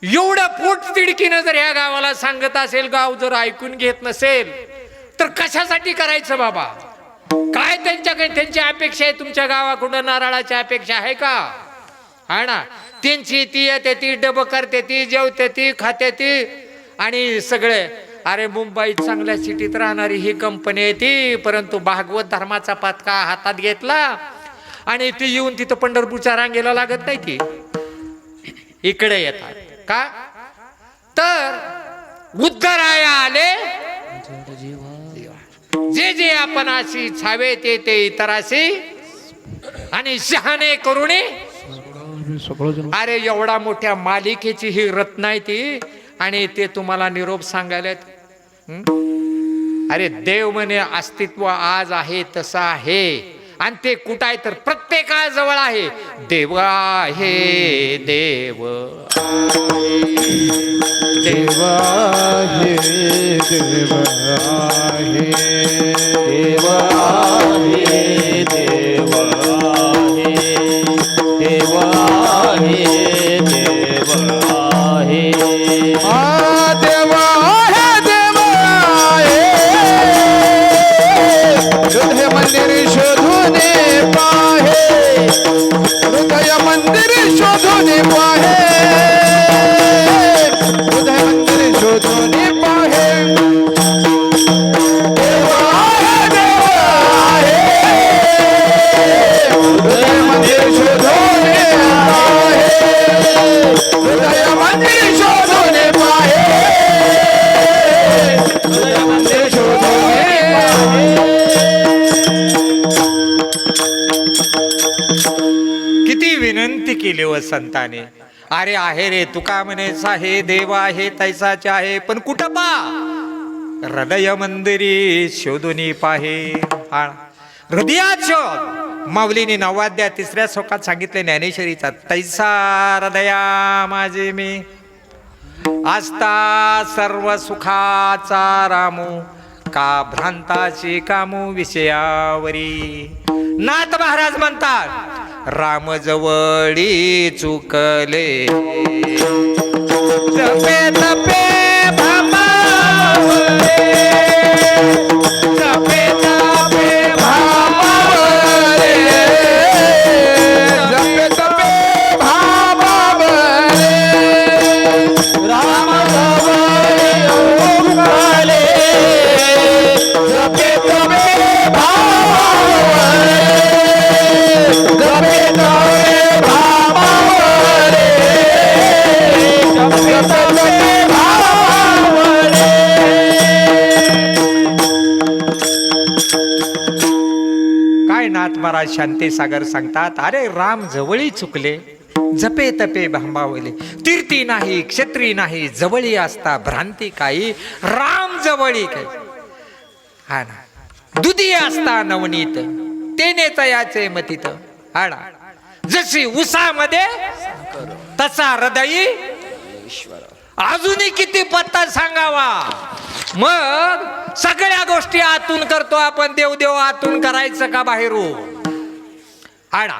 एवढं पोट तिडकीनं जर ह्या गावाला सांगत असेल, गाव जर ऐकून घेत नसेल तर कशासाठी करायचं बाबा? काय त्यांच्याकडे त्यांची अपेक्षा आहे? तुमच्या गावाकडून नारळाची अपेक्षा आहे का? हा ना. त्यांची ती येते, ती डब करते, ती जेवते, ती खाते, ती आणि सगळे. अरे मुंबईत चांगल्या सिटीत राहणारी ही कंपनी आहे ती, परंतु भागवत धर्माचा पताका हातात घेतला आणि ती येऊन तिथं पंढरपूरच्या रांगेला लागत नाही. ती इकडे येतात का? तर उद्धराया आले, जे जे आपण अशी छावे ते ते इतराशी आणि शहाणे करुणे. अरे एवढा मोठ्या मालिकेची ही रत्न आहे ती, आणि ते तुम्हाला निरोप सांगायला. अरे देव म्हणे अस्तित्व आज आहे तसं आहे, आणि ते कुठं आहे तर प्रत्येकाजवळ आहे. देव आहे, देव देव आहे, देव आहे, देव आहे, देव आहे, देव आहे, देव आहे. आ देव आहे, देव आहे. हृदय मंदिर शोधून पाहे, हृदय मंदिर शोधून पाहे, हृदय मंदिर शोधून पाहे. देव आहे, देव आहे. हृदय मंदिर शोधून पाहे, हृदय मंदिर शोधून पाहे, हृदय मंदिर शोधून पाहे. किती विनंती केली व संताने. अरे आहे रे, तुका म्हणेच आहे, देव आहे तैसाचे आहे, पण कुठं पा? हृदय मंदिरी शोधून पाहे. हृदयात शोध. माऊलीने 9व्या अध्यायात 3ऱ्या श्लोकात सांगितले ज्ञानेश्वरीचा, तैसा हृदया माझे मी आस्था सर्व सुखाचा रामू, का भ्रांताची कामू विषयावरी. नाथ महाराज म्हणतात, राम जवळी चुकले जपे तपे भामावले, जपे तपे भामावले, जपे तपे भामावले. राम जवळी चुकले, जपे तपे भामावले, जपे तपे भामावले, जपे तपे भामावले. काय नाथ महाराज शांती सागर सांगतात, अरे राम जवळी चुकले जपे तपे भांबावले. तीर्थी नाही, क्षत्री नाही, जवळी असता भ्रांती काही, राम जवळी काही. हा ना. दुधी असता नवनीत, तेनेच याचे मतीत. हा ना. जशी उसामध्ये तसा हृदयी अजूनही किती पत्ता सांगावा. मग सगळ्या गोष्टी आतून करतो आपण. देवदेव आतून करायचं का बाहेरून? हा ना.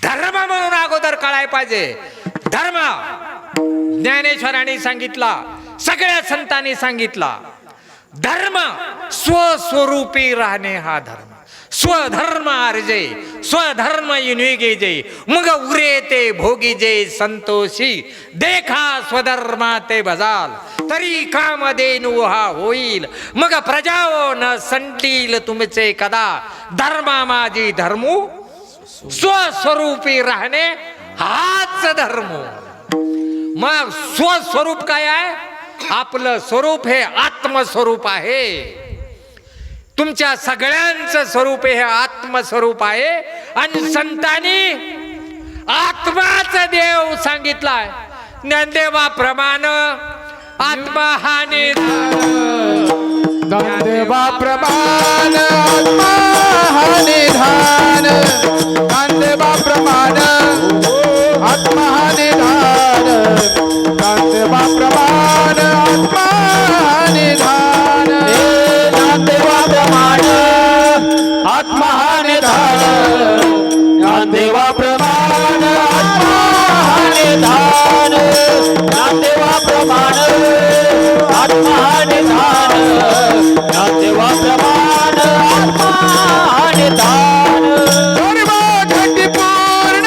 धर्म म्हणून अगोदर कळाय पाहिजे. धर्म ज्ञानेश्वरांनी सांगितला, सगळ्या संतांनी सांगितला. धर्म स्वस्वरूपी राहणे हा धर्म. स्वधर्म अर्जे स्वधर्म युनिगे जे मग उरे ते भोगी जे संतोषी देखा स्वधर्मा ते बजाल तरी काम देनु हा होईल मग प्रजाओ न संटील तुमचे कदा धर्मा माझी धर्मू स्वस्वरूपी राहणे हाच धर्म. मग स्वस्वरूप काय आहे? आपलं स्वरूप हे आत्मस्वरूप आहे. तुमच्या सगळ्यांचं स्वरूप हे आत्मस्वरूप आहे. आणि संतांनी आत्माच देव सांगितलाय. ज्ञानदेवाप्रमाणे आत्मा हा निधान. ज्ञानदेवा प्रमाण आत्मा हा निधान. ज्ञानदेवा प्रमाण आत्मा हा निधान. ज्ञानदेवा प्रमाण आत्मा हा निधान. ज्ञानदेवा प्रमाण आत्मा हा निधान. ज्ञानदेवा प्रमाण आत्मा हा निधान. ज्ञानदेवा प्रमाण आत्मा हा निधान. ज्ञानदेवा प्रमाण आत्मा हा निधान. सर्व घटी पूर्ण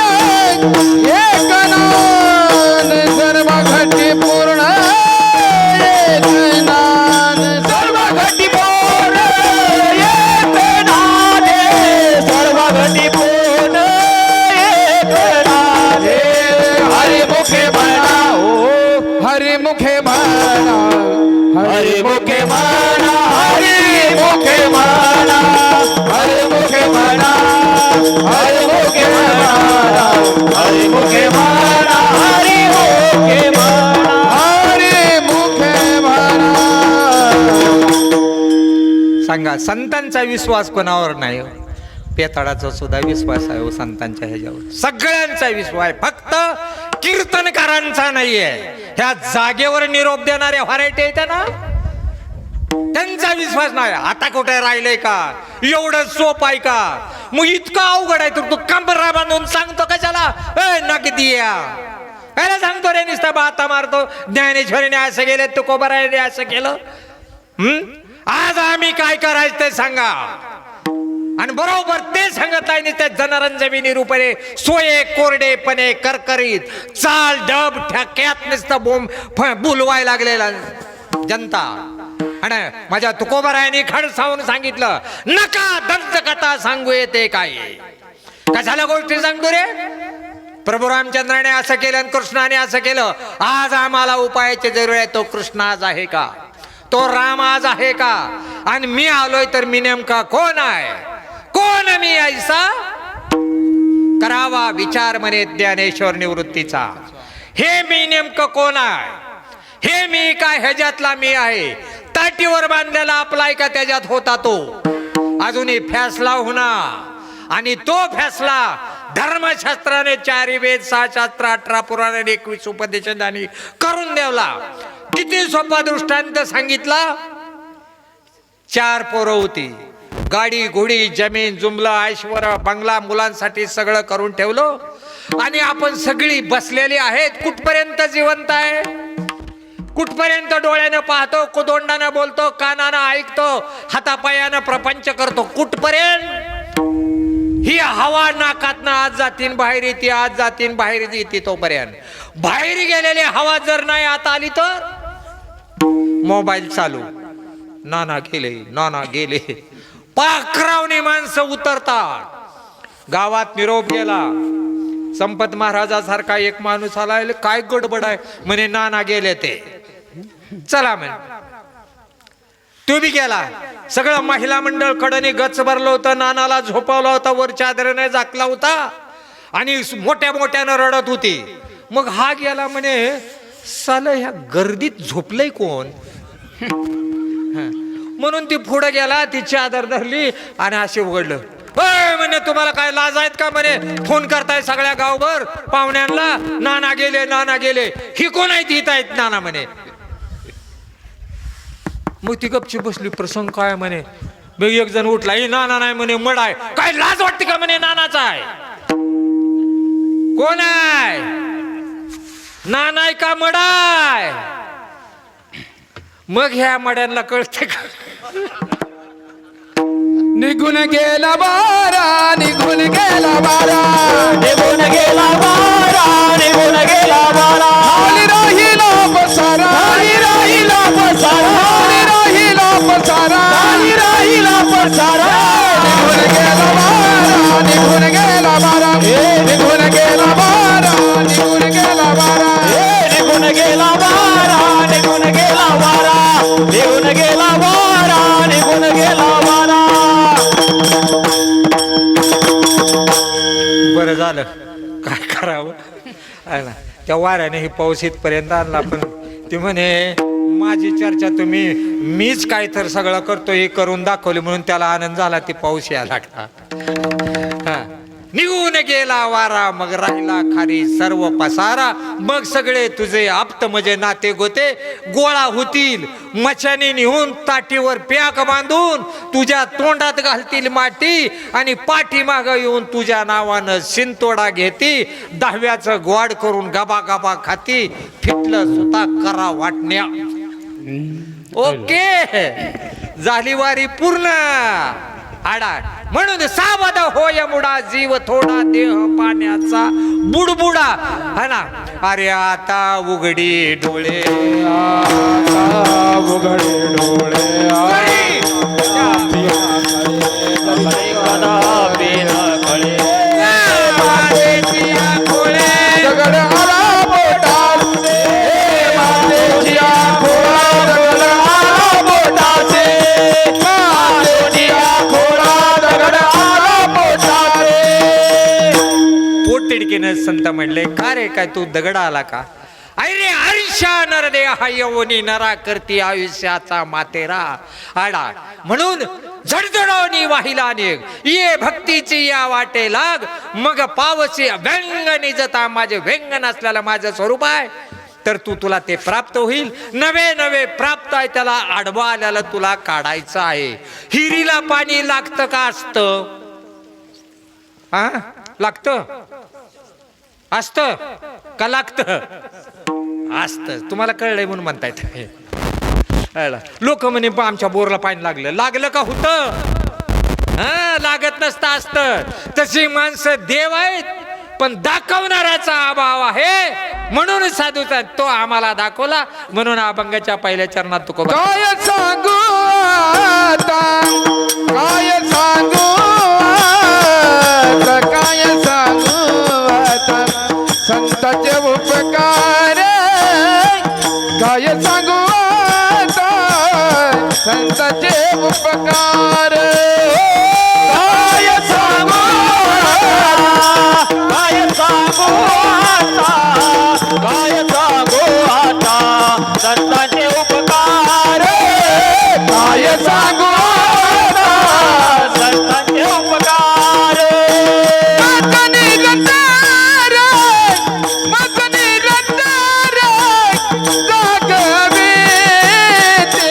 एक नान. सर्व घटी पूर्ण एक नान. सर्व घटी पूर्ण एक नान. सर्व घटी पूर्ण एक नान. हरिमुखे म्हणा हरिमुखे म्हणा हरिमुखे म्हणा हरिमुखे म्हणा हरिमुखे म्हणा हरिमुखे म्हणा हरिमुखे म्हणा हरिमुखे म्हणा हरिमुखे म्हणा. सांगा, संतांचा विश्वास कोणावर नाही हो? पेताळाचा सुद्धा विश्वास आहे हो संतांच्या ह्याच्यावर. सगळ्यांचा विश्वास आहे, फक्त कीर्तनकारांचा नाहीये. ह्या जागेवर निरोप देणारे व्हरायटी आहेत ना, त्यांचा विश्वास नाही. आता कुठे राहिलंय का? एवढं सोप आहे का? मग इतकं अवघड आहे तर तू कंबरा बांधून सांगतो कशाला? नगदी याला सांगतो रे, नुसता बाता मारतो. ज्ञानेश्वरीने असं गेले, तुकोबाराने असं केलं. आज आम्ही काय करायचं ते सांगा. आणि बरोबर ते सांगत आहे. त्या जनरंजनी रूपे सोये कोरडेपणे करकरीत चाल डब ठ्याक्यात नुसतं बोलवाय लागलेला जनता. आणि माझ्या तुकोबारायांनी खडसावून सांगितलं, नका दंतकथा सांगू येते काय. कशाला गोष्टी सांगतो रे? प्रभू रामचंद्राने असं केलं आणि कृष्णाने असं केलं. आज आम्हाला उपायाची जरूर आहे. तो कृष्ण आज आहे का? तो राम आज आहे का? आणि मी आलोय तर मी नेमका कोण आहे? कोण मी ऐसा? करावा विचार म्हणे ज्ञानेश्वर निवृत्तीचा. हे मी नेमकं कोण आहे? हे मी काय? ह्याच्यातला मी आहे. ताटीवर बांधलेला आपला का त्याच्यात होता तो? अजूनही फैसला होणार. आणि तो फैसला धर्मशास्त्राने 4 वेद 6 शास्त्र 18 पुराण 21 उपदेशांनी करून द्यावला. किती सोपा दृष्टांत सांगितला. 4 पोरं होती. गाडी घोडी जमीन जुमला ऐश्वर्य बंगला मुलांसाठी सगळं करून ठेवलं. आणि आपण सगळी बसलेली आहेत. कुठपर्यंत जिवंत आहे? कुठपर्यंत डोळ्यानं पाहतो, कुदोंडानं बोलतो, कानानं ऐकतो, हातापायानं प्रपंच करतो? कुठपर्यंत? ही हवा नाकातनं आज जातीन बाहेर येते, आज जातीन बाहेर येते. तोपर्यंत बाहेर गेलेली हवा जर नाही आता आली तर मोबाईल चालू. नाना गेले, नाना गेले. पाखरावने माणसं उतरतात. गावात निरोप गेला. संपत महाराजासारखा एक माणूस आला. काय गडबड आहे म्हणे? नाना गेले ते. चला म्हणे. तू बी गेला. सगळं महिला मंडळ कडने गच भरलं होतं. नानाला झोपवला होता, वर चादरीने झाकला होता आणि मोठ्या मोठ्यानं रडत होती. मग हा गेला म्हणे, साल ह्या गर्दीत झोपलंय कोण? म्हणून ती पुढे गेला, ती चादर धरली आणि असे उघडलं. म्हणे तुम्हाला काय लाज आहेत का म्हणे? फोन करताय सगळ्या गावभर पाहुण्यांना, नाना गेले, नाना गेले. ही कोण आहेत? हित आहेत नाना म्हणे. मग ती गपची बसली. प्रसंग काय म्हणे? एक जण उठला, ही नाना नाही म्हणे, मड आहे. काय लाज वाटते का म्हणे? नानाचा आहे. कोण आहे? नाना आहे का मड आहे? मग ह्या मड्यांना कळते का? निघून गेला बारा, निघून गेला बारा, निघून गेला वारा, निघून गेला वारा. खाली राहिला पसारा, खाली राहिला पसारा, खाली राहिला पसारा, खाली राहिला पसारा. निघून गेला बारा, निघून गेला बारा, निघून गेला बारा, निघून गेला बारा. निघून गेला वारा, निघून गेला वारा, निघून गेला वारा, निघून गेला वारा. बरं झालं, काय करावं आहे ना. त्या वाऱ्याने ही पाऊस इथपर्यंत आणला. पण ती म्हणे माझी चर्चा तुम्ही, मीच काय तर सगळं करतो हे करून दाखवले म्हणून त्याला आनंद झाला. ती पाऊस यायला लागला. हा, निघून गेला वारा, मग राहिला खाली सर्व पसारा. मग सगळे तुझे आप्त म्हणजे नाते गोते गोळा होतील, मचाने नेऊन ताटीवर पॅक बांधून तुझ्या तोंडात घालतील माती आणि पाठीमाग येऊन तुझ्या नावानं शिंतोडा घेती. 10व्याचं गोड करून गबा गबा खाती. फिटलं सुता करा वाटण्या. ओके, झाली वारी पूर्ण. आडाड म्हणून सावध होय मुडा, जीव थोडा देह पाण्याचा बुडबुडा. है ना. अरे आता उघडी डोळे, आता उघडे डोळे, कदापि न कळे. दगड आला बोटात, मातेची आखोळा, दगड आला बोटाचे, मातेची आखोळा, दगड आला बोटाचे. पोटतिडकीनं संत म्हणले, का रे काय तू दगड आला का? अरे आयुष्या नरदेहा यवनी नरा करती आयुष्याचा मातेरा. आडा म्हणून झडझडवणी वाहिला निघ, ये भक्तीची या वाटे लाग. मग पावसी व्यंग निजता, माझे व्यंग नसलेलं माझं स्वरूप आहे. तर तुला ते प्राप्त होईल. नवे नवे प्राप्त आहे, त्याला आडवा आल्याला तुला काढायचं आहे. हिरीला पाणी लागतं का असतं? हा, लागतं असतं का? लागतं असतं. तुम्हाला कळलंय म्हणून म्हणतायत. लोक म्हणे आमच्या बोरला पाणी लागलं का होतं? हा, लागत नसतं असतं. तशी माणसं देव आहेत, पण दाखवणाऱ्याचा अभाव आहे. म्हणून साधूचा तो आम्हाला दाखवला. म्हणून अभंगाच्या पहिल्या चरणात तुकोबा, काय सांगू आता, काय सांगू आता, काय सांगू आता संतांचे उपकार, काय सांगू आता संतांचे उपकार. काय सांगू आता, काय सांगू आता, काय सांगू आता संतांचे उपकार. काय सांगू आता संतांचे उपकार. मगनी गंधार, मगनी गंधार, जागवे ते,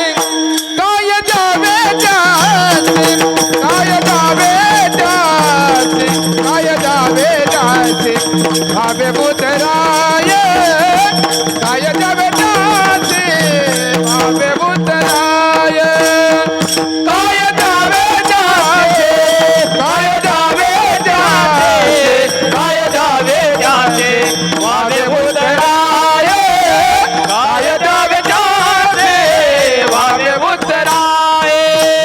काय जावे जाते, काय जावे जाते, काय जावे जाते, भावे बुतराय, काय जावे जाते, भावे बुतराय, काय जावे जाते, काय जावे जाते, काय जावे जाते, वावे उतराय. काय जावे जाते, भावे बुतराय,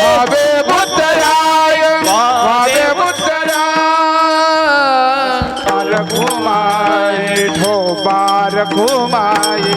भावे बुतराय, भावे बुतराय. बार घुमाए ठो, बार घुमाए